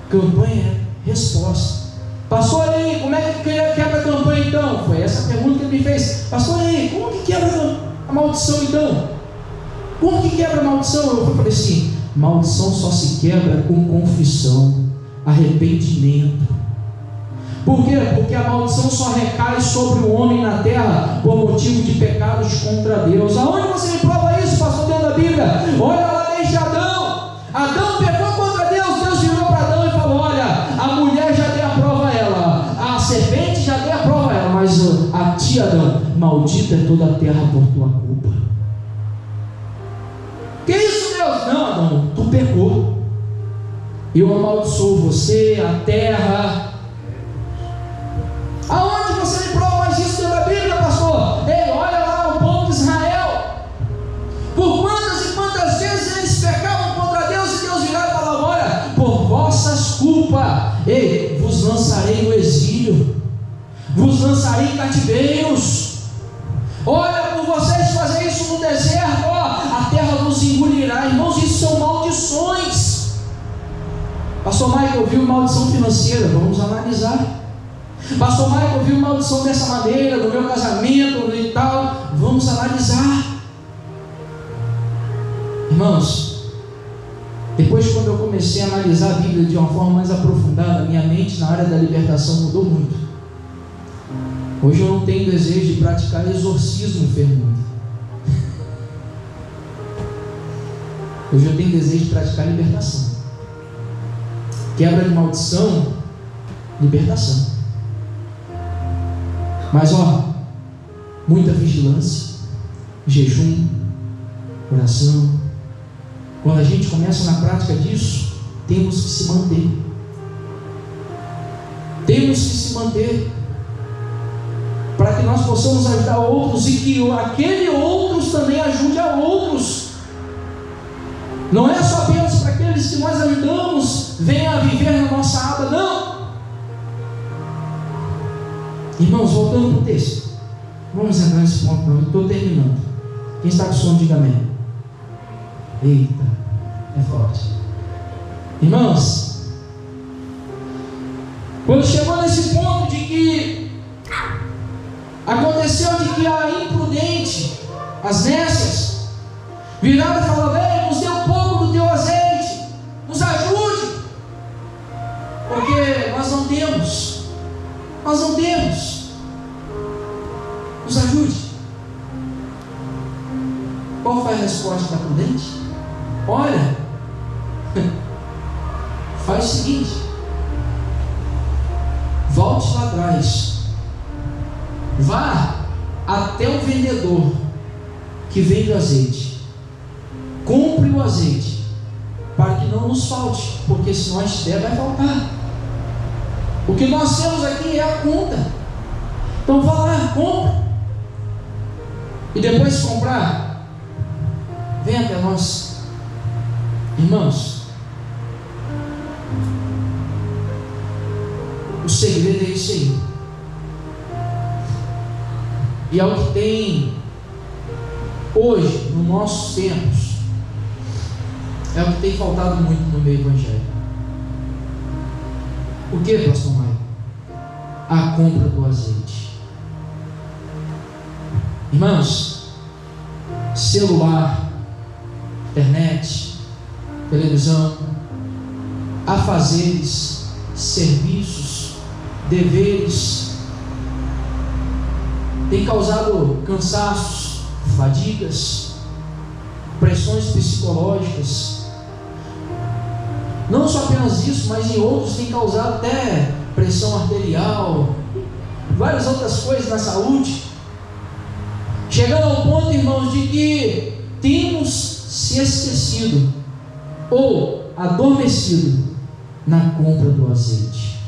campanha é resposta. Pastor, aí, como é que quebra a campanha então? Foi essa a pergunta que ele me fez. Pastor, aí, como que quebra a maldição então? Como que quebra a maldição? Eu falei assim, maldição só se quebra com confissão, arrependimento. Por quê? Porque a maldição só recai sobre o homem na terra por motivo de pecados contra Deus. Aonde você me prova isso, pastor, dentro da Bíblia? Olha lá desde Adão. Adão pecou contra Deus. Deus virou para Adão e falou, olha, a mulher já deu a prova a ela, a serpente já deu a prova a ela, mas a ti, Adão, maldita é toda a terra por tua culpa. Que isso, Deus? Não, Adão, tu pecou, eu amaldiçoo você, a terra. Aonde você me prova mais isso dentro da Bíblia, pastor? Ei, olha lá o povo de Israel, por quantas e quantas vezes eles pecavam contra Deus, e Deus virava e falava, olha, por vossas culpas, ei, vos lançarei no exílio, vos lançarei em cativeiros. Olha, por vocês fazerem isso no deserto, ó, a terra vos engolirá. Irmãos, isso são maldições. Pastor Michael viu maldição financeira, vamos analisar. Pastor Michael viu maldição dessa maneira, no meu casamento e tal, vamos analisar. Irmãos, depois quando eu comecei a analisar a Bíblia de uma forma mais aprofundada, minha mente na área da libertação mudou muito. Hoje eu não tenho desejo de praticar exorcismo, Fernando. Hoje eu tenho desejo de praticar libertação. Quebra de maldição, libertação. Mas muita vigilância, jejum, oração. Quando a gente começa na prática disso, temos que se manter. Temos que se manter, para que nós possamos ajudar outros e que aquele outros também ajude a outros. Não é só apenas para aqueles que nós ajudamos venham a viver na nossa aba, não. Irmãos, voltando para o texto, vamos entrar nesse ponto, não, eu estou terminando. Quem está com sono, diga amém. Eita, é forte. Irmãos, quando chegou nesse ponto de que aconteceu de que a imprudente, as nécias, viraram e falaram: ei, nos dê um pouco do teu azeite, nos ajude, porque nós não temos, nos ajude. Qual foi a resposta da prudente? Olha, faz o seguinte, volte lá atrás, vá até o vendedor que vende o azeite, compre o azeite, para que não nos falte, porque se nós der, vai faltar. O que nós temos aqui é a conta. Então vá lá, compre, e depois de comprar, venha até nós. Irmãos, o segredo é isso aí. E é o que tem hoje, nos nossos tempos, é o que tem faltado muito no meio evangélico. O que, pastor Maio? A compra do azeite. Irmãos, celular, internet, televisão, afazeres, serviços, deveres, tem causado cansaços, fadigas, pressões psicológicas. Não só apenas isso, mas em outros tem causado até pressão arterial, várias outras coisas na saúde, chegando ao ponto, irmãos, de que temos se esquecido ou adormecido na compra do azeite.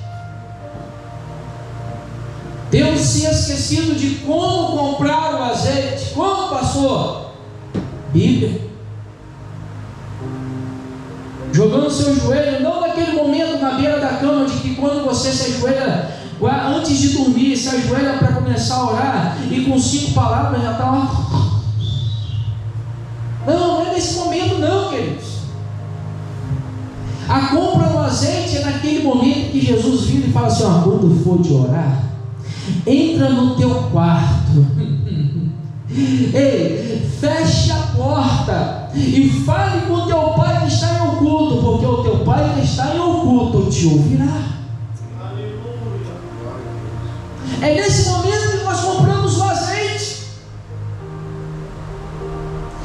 Temos se esquecido de como comprar o azeite. Como, pastor? Bíblia. Jogando seu joelho, não naquele momento na beira da cama, de que quando você se ajoelha, antes de dormir, se ajoelha para começar a orar, e com 5 palavras já está lá. Não é nesse momento não, queridos. A compra do azeite é naquele momento que Jesus vira e fala assim: quando for de orar, entra no teu quarto, ei, feche a porta e fale com o teu pai que está em oculto, porque o teu pai que está em oculto te ouvirá. Aleluia. É nesse momento que nós compramos o azeite.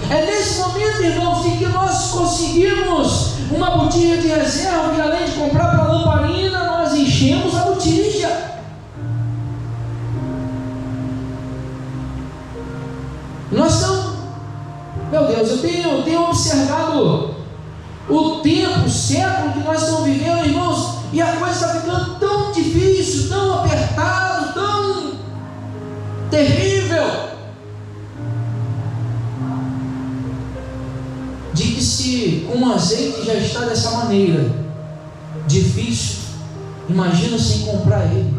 É nesse momento, irmãos, em que nós conseguimos uma botija de reserva, e além de comprar para a lamparina, nós enchemos a botija. Nós estamos, meu Deus, eu tenho observado o tempo, o século que nós estamos vivendo, irmãos, e a coisa está ficando tão difícil, tão apertado, tão terrível, de que se um azeite já está dessa maneira difícil, imagina sem comprar ele.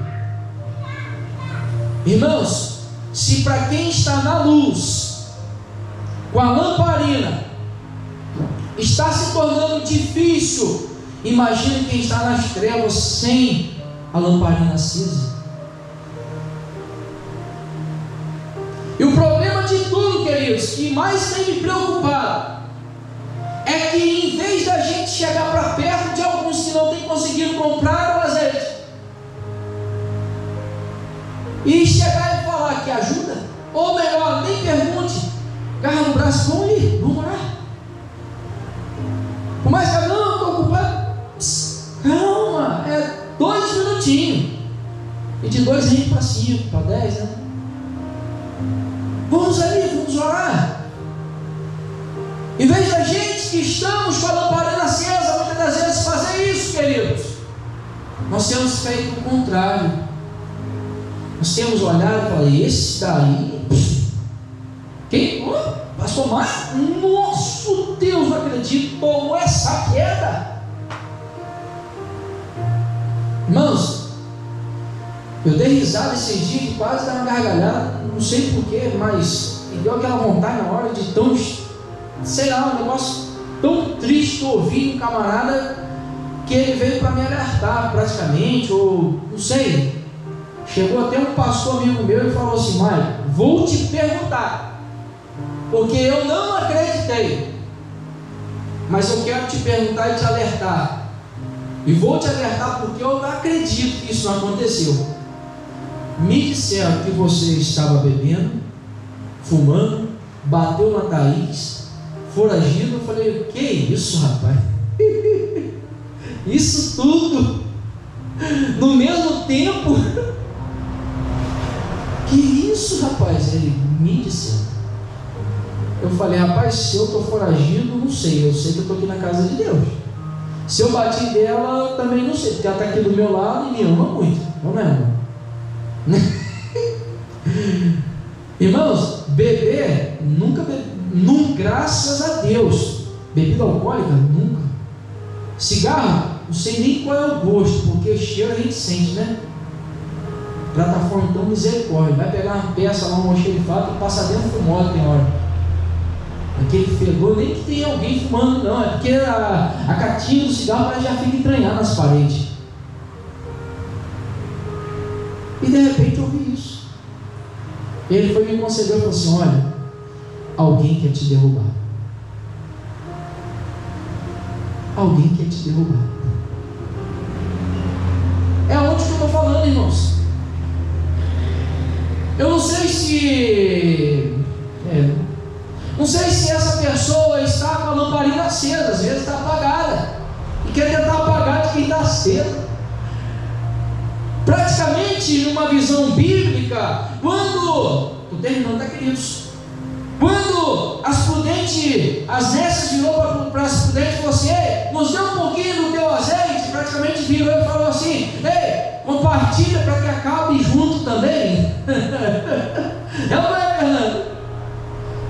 Irmãos, se para quem está na luz, com a lamparina, está se tornando difícil, imagine quem está nas trevas sem a lamparina acesa. E o problema de tudo, queridos, que mais tem me preocupado, é que em vez da gente chegar para perto de alguns que não têm conseguido comprar o azeite, e chegar e falar que ajuda, ou melhor, nem pergunte, agarra no braço, vamos ir, vamos orar. Por mais que não, estou ocupado, calma, é 2 minutinhos, e de 2 a gente para 5, para 10, né? Vamos ali, vamos orar. Em vez da gente que estamos com a lamparina acesa, muitas das vezes fazer isso, queridos, nós temos feito o contrário. Nós temos olhado e falado, esse daí, quem? Pastor Márcio? Nosso Deus, não acredito, tomou essa queda. Irmãos, eu dei risada esse dia que quase dá uma gargalhada, não sei porquê, mas me deu aquela vontade na hora de tão, sei lá, um negócio tão triste que eu ouvi um camarada, que ele veio para me alertar praticamente, ou não sei, chegou até um pastor amigo meu e falou assim: Maio, vou te perguntar, porque eu não acreditei, mas eu quero te perguntar e te alertar, e vou te alertar porque eu não acredito que isso não aconteceu. Me disseram que você estava bebendo, fumando, bateu na Thaís, foragido. Eu falei: que isso, rapaz? Isso tudo no mesmo tempo? Que isso, rapaz? Ele me disse. Eu falei: rapaz, se eu estou foragido, não sei. Eu sei que eu estou aqui na casa de Deus. Se eu bati dela, também não sei, porque ela está aqui do meu lado e me ama muito. Não é, irmão? Irmãos, beber, nunca graças a Deus. Bebida alcoólica, nunca. Cigarro, não sei nem qual é o gosto, porque o cheiro a gente sente, né? Plataforma, então, misericórdia. Vai pegar uma peça lá, um almoxerifado e passa dentro do modo, tem hora. Aquele fedor, nem que tem alguém fumando, não. É porque a catinha do cigarro já fica entranhada nas paredes. E de repente eu ouvi isso. Ele foi me conceder e falou assim: olha, alguém quer te derrubar. Alguém quer te derrubar. É onde que eu estou falando, irmãos. Eu não sei se não sei se essa pessoa está com a lamparina acesa, às vezes está apagada, e quer tentar apagar de quem está acesa. Praticamente, numa visão bíblica, quando, estou terminando, tá, queridos? Quando as nessas virou para as prudentes, você nos deu um pouquinho do teu azeite, praticamente virou e falou assim: ei, compartilha para que acabe junto também. Não é, Fernando?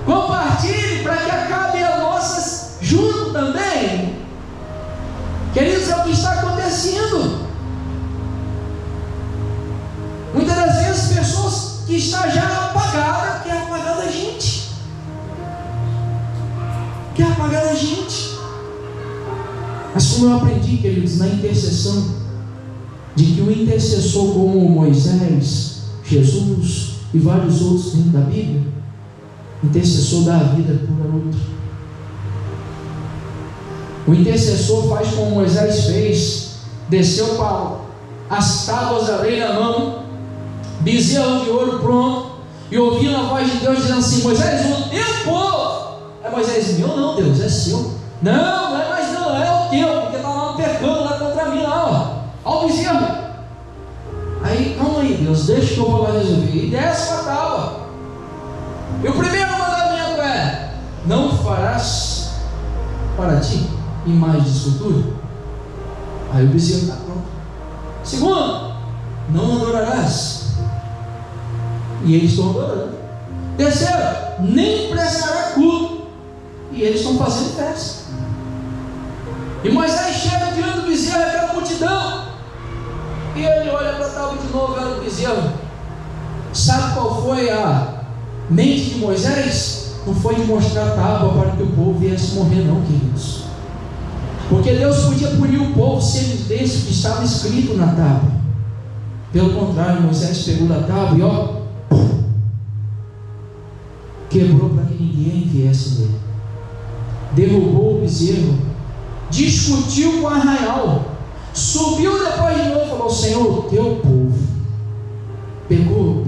Compartilhe para que acabe as nossas junto também. Queridos, é o que está acontecendo. Muitas das vezes pessoas que estão já apagadas, quer apagar da gente. Quer apagar da gente. Mas como eu aprendi, queridos, na intercessão, de que o intercessor como Moisés, Jesus e vários outros dentro da Bíblia, intercessor dá a vida por outro. O intercessor faz como Moisés fez, desceu com as tábuas da lei na mão, bezerro de ouro pronto, e ouvindo a voz de Deus dizendo assim: Moisés, o teu povo. É Moisés: meu não, Deus, é seu. Não, não é mais não, é o teu, porque está lá pecando lá contra mim, lá, ó, ó o bezerro. Aí, calma aí, Deus, deixa que eu vou lá resolver. E desce com a tábua. E o primeiro mandamento é: não farás para ti imagem de escultura. Aí o bezerro está pronto. Segundo, não adorarás. E eles estão adorando. Terceiro, nem prestará culto. E eles estão fazendo festa. E Moisés chega diante do bezerro, aquela multidão, e ele olha para a tábua de novo, olha o bezerro. Sabe qual foi a mente de Moisés? Não foi de mostrar a tábua para que o povo viesse morrer, não, queridos. Porque Deus podia punir o povo se eles dessem o que estava escrito na tábua. Pelo contrário, Moisés pegou da tábua e ó, quebrou para que ninguém viesse nele. Derrubou o bezerro, discutiu com o arraial, subiu depois de novo e falou: Senhor, teu povo Pecou.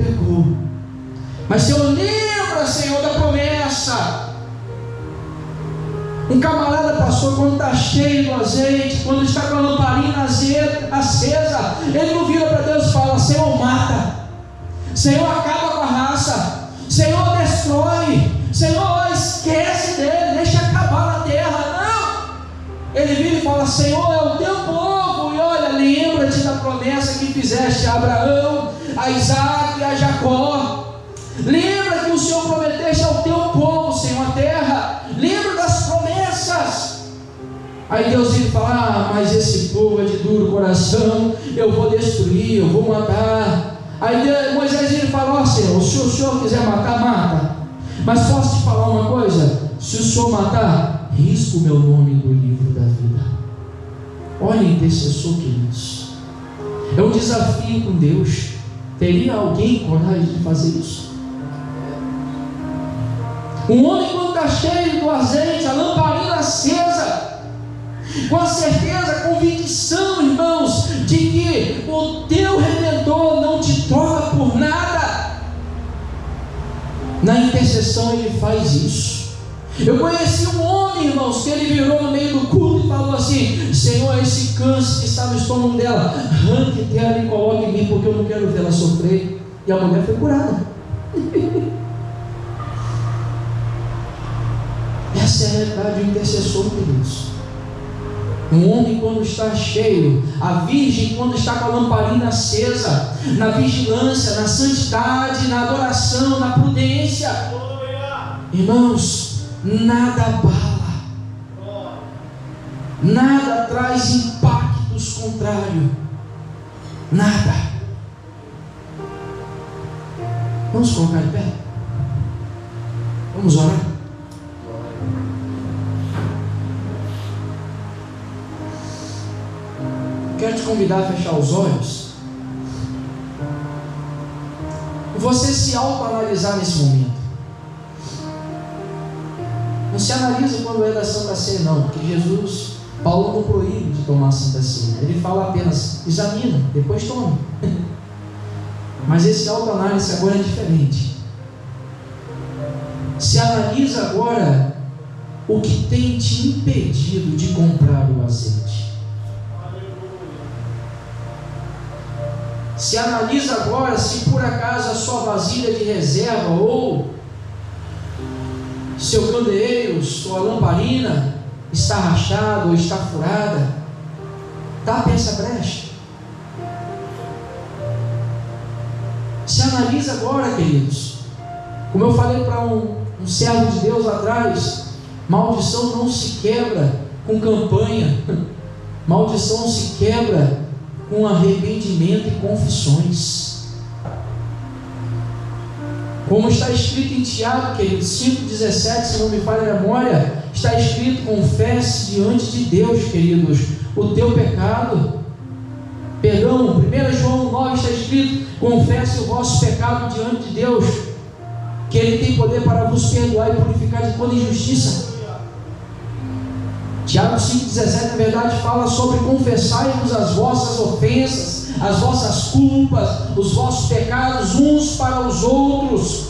Mas se eu lembro, Senhor, da promessa. Um camarada, pastor, quando está cheio do azeite, quando está com a lamparina acesa, ele não vira para Deus e fala: Senhor, mata, Senhor, acaba com a raça, Senhor, destrói, Senhor, esquece dele, deixa acabar na terra. Não, ele vira e fala: Senhor, é o teu povo, e olha, lembra-te da promessa que fizeste a Abraão, a Isaac e a Jacó. Lembra que o Senhor prometeste ao teu povo, Senhor, a terra. Lembra das promessas. Aí Deus vem falar: mas esse povo é de duro coração, eu vou destruir, eu vou matar. Aí Moisés vem e fala: ó Senhor, se o Senhor quiser matar, mata. Mas posso te falar uma coisa? Se o Senhor matar, risca o meu nome do livro da vida. Olha, intercessor, queridos, é um desafio com Deus. Teria alguém coragem de fazer isso? Um homem, quando está cheio do azeite, a lamparina acesa, com a certeza, a convicção, irmãos, de que o teu Redentor não te troca por nada. Na intercessão ele faz isso. Eu conheci um homem, irmãos, que ele virou no meio do culto e falou assim: Senhor, esse câncer que está no estômago dela, arranque dela e coloque em mim, porque eu não quero vê-la sofrer. E a mulher foi curada. Essa é a realidade do intercessor, queridos. Um homem, quando está cheio, a virgem, quando está com a lamparina acesa, na vigilância, na santidade, na adoração, na prudência, irmãos, nada abala, nada traz impactos contrários, nada. Vamos colocar de pé? Vamos orar? Quero te convidar a fechar os olhos. Você se autoanalisar nesse momento. Não se analisa quando é da Santa Ceia, não, porque Jesus, Paulo não proíbe de tomar a Santa Ceia. Ele fala apenas: examina, depois tome. Mas esse autoanálise agora é diferente. Se analisa agora o que tem te impedido de comprar o azeite. Se analisa agora se por acaso a sua vasilha de reserva ou seu candeeiro, sua lamparina está rachada ou está furada. Tapa essa brecha. Se analisa agora, queridos. Como eu falei para um servo de Deus lá atrás, maldição não se quebra com campanha. Maldição se quebra com arrependimento e confissões. Como está escrito em Tiago, queridos, 5,17, se não me falha a memória, está escrito: confesse diante de Deus, queridos, o teu pecado. Perdão, 1 João 9 está escrito: confesse o vosso pecado diante de Deus, que Ele tem poder para vos perdoar e purificar de toda injustiça. Tiago 5,17 na verdade fala sobre confessai-vos as vossas ofensas, as vossas culpas, os vossos pecados uns para os outros.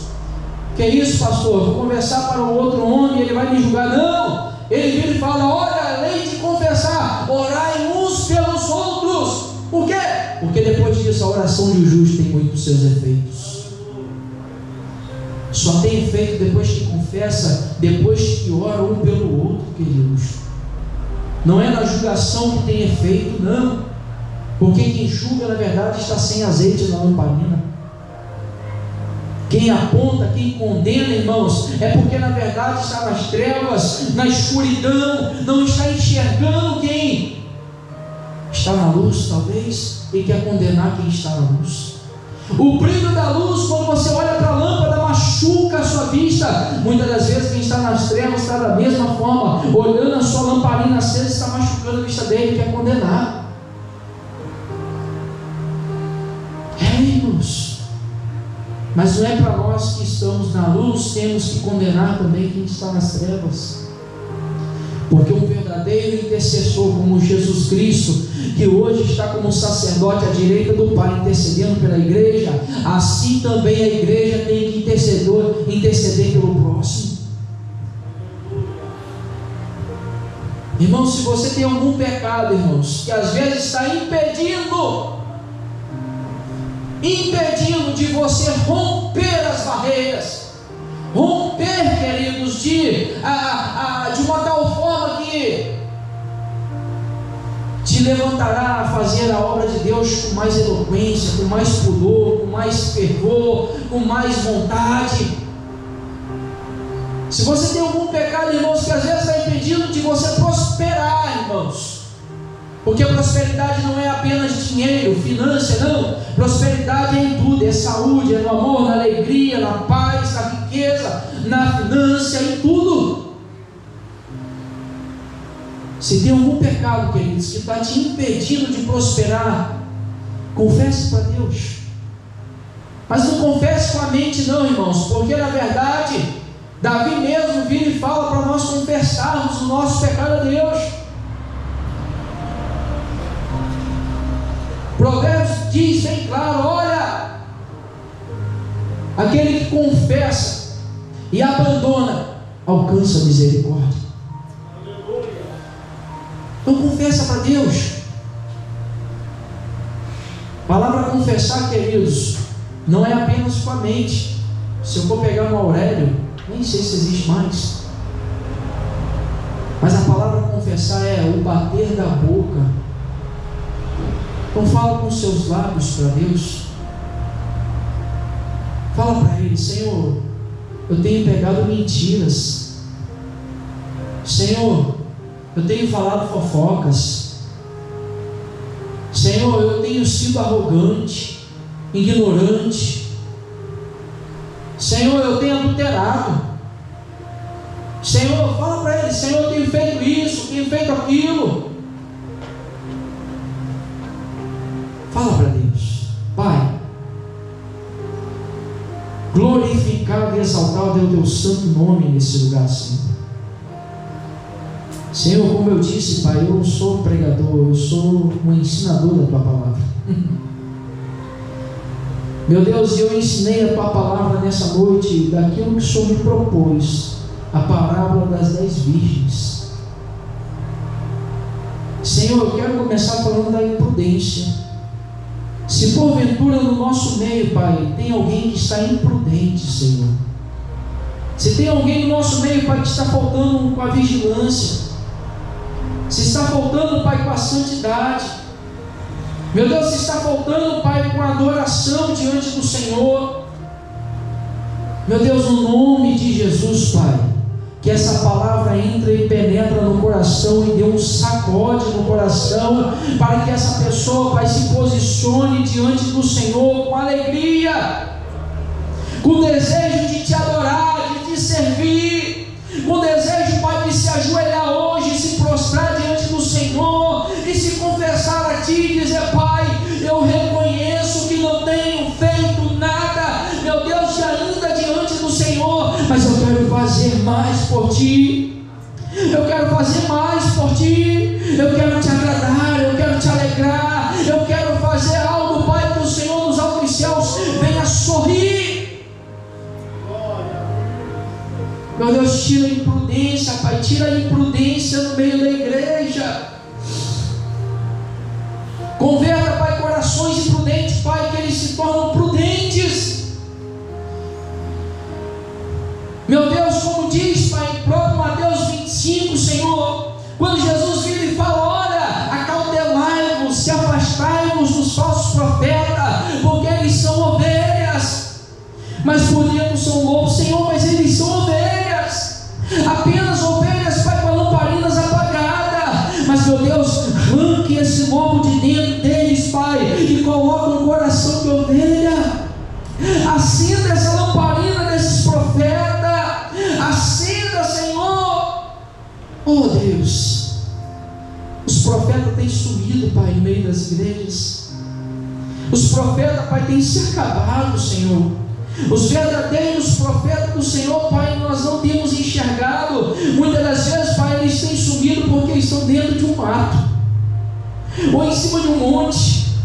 Que é isso, pastor? Vou conversar para um outro homem e ele vai me julgar? Não! Ele vira e fala: olha, além de confessar, orai uns pelos outros. Por quê? Porque depois disso a oração de um justo tem muitos seus efeitos. Só tem efeito depois que confessa, depois que ora um pelo outro, queridos. Não é na julgação que tem efeito, não. Porque quem julga, na verdade, está sem azeite na lamparina. Quem aponta, quem condena, irmãos, é porque na verdade está nas trevas, na escuridão, não está enxergando quem está na luz, talvez, e quer condenar quem está na luz. O brilho da luz, quando você olha para a lâmpada, machuca a sua vista. Muitas das vezes quem está nas trevas está da mesma forma, olhando a sua lamparina acesa, está machucando a vista dele, quer condenar. Irmãos, mas não é para nós que estamos na luz, temos que condenar também quem está nas trevas. Porque um verdadeiro verdadeiro intercessor como Jesus Cristo, que hoje está como sacerdote à direita do Pai, intercedendo pela igreja, assim também a igreja tem que interceder pelo próximo. Irmãos, se você tem algum pecado, irmãos, que às vezes está impedindo de você romper as barreiras, romper, queridos, de uma tal forma que te levantará a fazer a obra de Deus com mais eloquência, com mais pudor, com mais fervor, com mais vontade. Se você tem algum pecado, irmãos, que às vezes está impedindo de você prosperar, irmãos, porque prosperidade não é apenas dinheiro, finança, não. Prosperidade é em tudo, é saúde, é no amor, na alegria, na paz, na riqueza, na finança, em tudo. Se tem algum pecado, queridos, que está te impedindo de prosperar, confesse para Deus. Mas não confesse com a mente não, irmãos, porque na verdade Davi mesmo vira e fala para nós confessarmos o nosso pecado a Deus. Provérbios diz bem claro: olha, aquele que confessa e abandona alcança a misericórdia. Então confessa para Deus. A palavra confessar, queridos, não é apenas com a mente. Se eu for pegar no Aurélio, nem sei se existe mais, mas a palavra confessar é o bater da boca. Então fala com os seus lábios para Deus. Fala para Ele: Senhor, eu tenho pregado mentiras. Senhor, eu tenho falado fofocas. Senhor, eu tenho sido arrogante, ignorante. Senhor, eu tenho adulterado. Senhor, fala para Ele: Senhor, eu tenho feito isso, tenho feito aquilo. Fala para Deus: Pai, glorificado e exaltado é o Teu santo nome nesse lugar, Senhor. Senhor, como eu disse, Pai, eu não sou pregador, eu sou um ensinador da Tua palavra. Meu Deus, eu ensinei a Tua palavra nessa noite daquilo que o Senhor me propôs, a parábola das 10 virgens. Senhor, eu quero começar falando da imprudência. Se porventura no nosso meio, Pai, tem alguém que está imprudente, Senhor, se tem alguém no nosso meio, Pai, que está faltando com a vigilância, se está faltando, Pai, com a santidade, meu Deus, se está faltando, Pai, com a adoração diante do Senhor, meu Deus, no nome de Jesus, Pai, que essa palavra entre e penetra no coração e dê um sacode no coração, para que essa pessoa, Pai, se posicione diante do Senhor com alegria, com desejo de Te adorar, de Te servir, com desejo, Pai, de se ajoelhar hoje, se prostrar diante do Senhor e se confessar a Ti e dizer: Pai, eu reconheço que não tenho feito nada, meu Deus, e ainda diante do Senhor, mas eu quero fazer mais por Ti, eu quero fazer mais por Ti, eu quero Te agradar, eu quero Te alegrar, eu quero fazer algo, Pai, que o Senhor dos altos céus venha sorrir. Meu Deus, tira a imprudência, Pai, tira a imprudência no meio da igreja. Converta, Pai, corações imprudentes, Pai, que eles se tornam prudentes. Meu Deus, como diz, Pai, em próprio Mateus 25, Senhor, quando Jesus vira e fala: olha, acautelai-vos, se afastai-vos dos falsos profetas, porque eles são ovelhas, mas por dentro são lobos. Senhor, mas eles são ovelhas, apenas ovelhas, Pai, com lamparinas apagadas. Mas, meu Deus, arranque esse lobo de dentro deles, Pai, e coloca um coração de ovelha. Acenda essa lamparina desses profetas, acenda, Senhor. Oh Deus, os profetas têm sumido, Pai, no meio das igrejas. Os profetas, Pai, têm se acabado, Senhor. Os verdadeiros profetas do Senhor, Pai, nós não temos enxergado. Muitas das vezes, Pai, eles têm sumido porque estão dentro de um mato, ou em cima de um monte.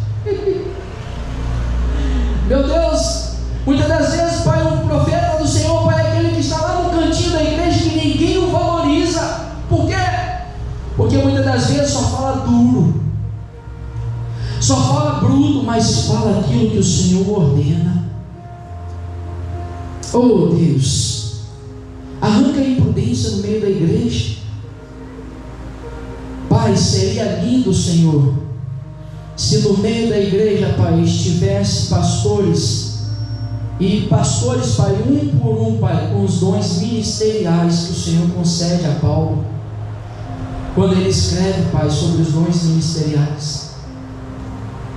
Meu Deus, muitas das vezes, Pai, um profeta do Senhor, Pai, é aquele que está lá no cantinho da igreja que ninguém o valoriza. Por quê? Porque muitas das vezes só fala duro, só fala bruto, mas fala aquilo que o Senhor ordena. Oh Deus, arranca a imprudência no meio da igreja. Pai, seria lindo, Senhor, se no meio da igreja, Pai, estivesse pastores, e pastores, Pai, um por um, Pai, com os dons ministeriais que o Senhor concede a Paulo, quando ele escreve, Pai, sobre os dons ministeriais: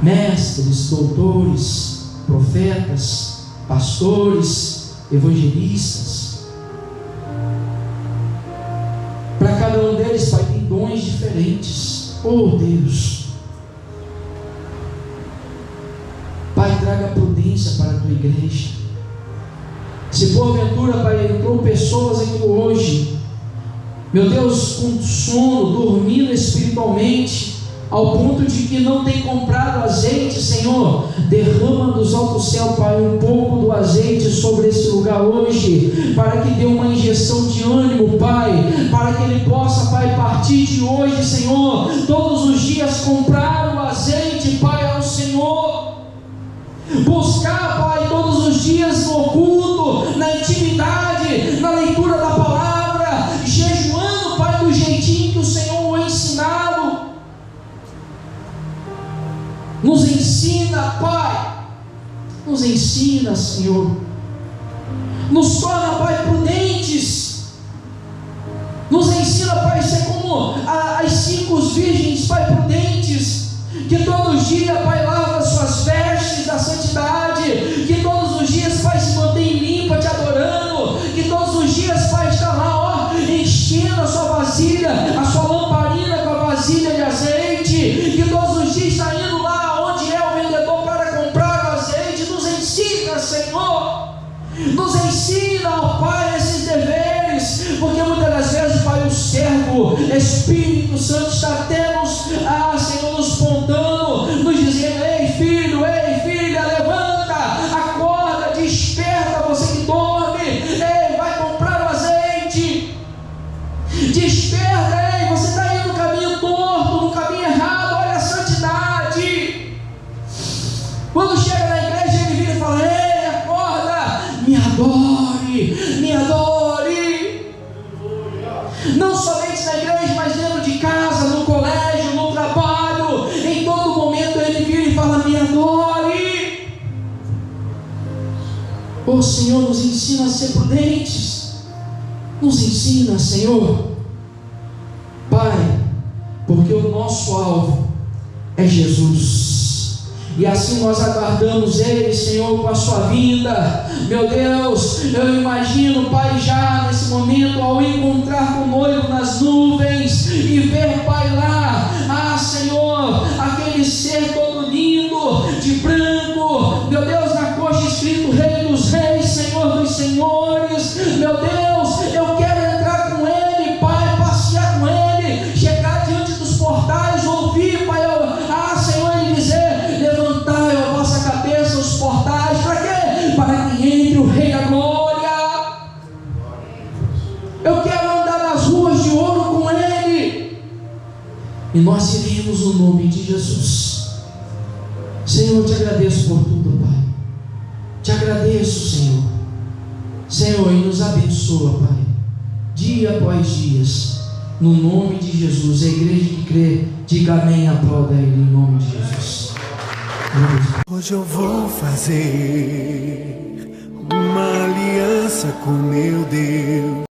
mestres, doutores, profetas, pastores, evangelistas. Para cada um deles, Pai, tem dons diferentes. Oh Deus, Pai, traga prudência para a tua igreja. Se porventura, Pai, entrou pessoas aqui hoje, meu Deus, com sono, dormindo espiritualmente, ao ponto de que não tem comprado azeite, Senhor, derrama dos altos céus, Pai, um pouco do azeite sobre esse lugar hoje, para que dê uma injeção de ânimo, Pai, para que ele possa, Pai, partir de hoje, Senhor, todos os dias comprar o azeite, Pai, ao Senhor, buscar, Pai, todos os dias no oculto, na intimidade, na leitura da palavra, jejuando, Pai, do jeitinho que o Senhor o ensinado. Nos ensina, Pai, nos ensina, Senhor, nos torna, Pai, prudentes, nos ensina, Pai, a ser como as 5 virgens, Pai, prudentes, que todos os dias, Pai, lava suas vestes da santidade, que todos os dias, Pai, se mantém limpa, te adorando, que todos os dias, Pai, está lá, ó, enchendo a sua vasilha, a sua lamparina com a vasilha de azeite, que todos os dias está indo lá Senhor, nos ensina, ó Pai, esses deveres, porque muitas das vezes, Pai, o servo Espírito Santo está até nos, Senhor, nos pontando, nos dizendo: ei filha, levanta, acorda, desperta, você que dorme, ei, vai comprar o azeite, desperta, ei, você está indo no caminho torto, no caminho errado, olha a santidade. Quando chega na igreja, ele vira e fala: ei, me adore, não somente na igreja, mas dentro de casa, no colégio, no trabalho, em todo momento ele vira e fala: me adore. Oh Senhor, nos ensina a ser prudentes, nos ensina, Senhor, Pai, porque o nosso alvo é Jesus. E assim nós aguardamos Ele, Senhor, com a sua vinda. Meu Deus, eu imagino, Pai, já nesse momento, ao encontrar com o noivo nas nuvens e ver, Pai, lá, Senhor, aquele ser todo lindo, de branco, meu Deus, na coxa escrito Rei dos Reis, Senhor dos Senhores. Meu Deus, eu quero entrar com Ele, Pai, passear com Ele, chegar diante dos portais, ouvir, Pai, Senhor, Ele dizer: levantai a vossa cabeça, os portais, para quê? Para que entre o Rei da Glória. Eu quero andar nas ruas de ouro com Ele, e nós iremos no nome de Jesus. Senhor, eu te agradeço por tudo, Pai, te agradeço, Senhor, e nos abençoa, Pai, dia após dia, no nome de Jesus. A igreja que crê, diga amém, aplauda Ele, em nome de Jesus. Hoje eu vou fazer uma aliança com meu Deus.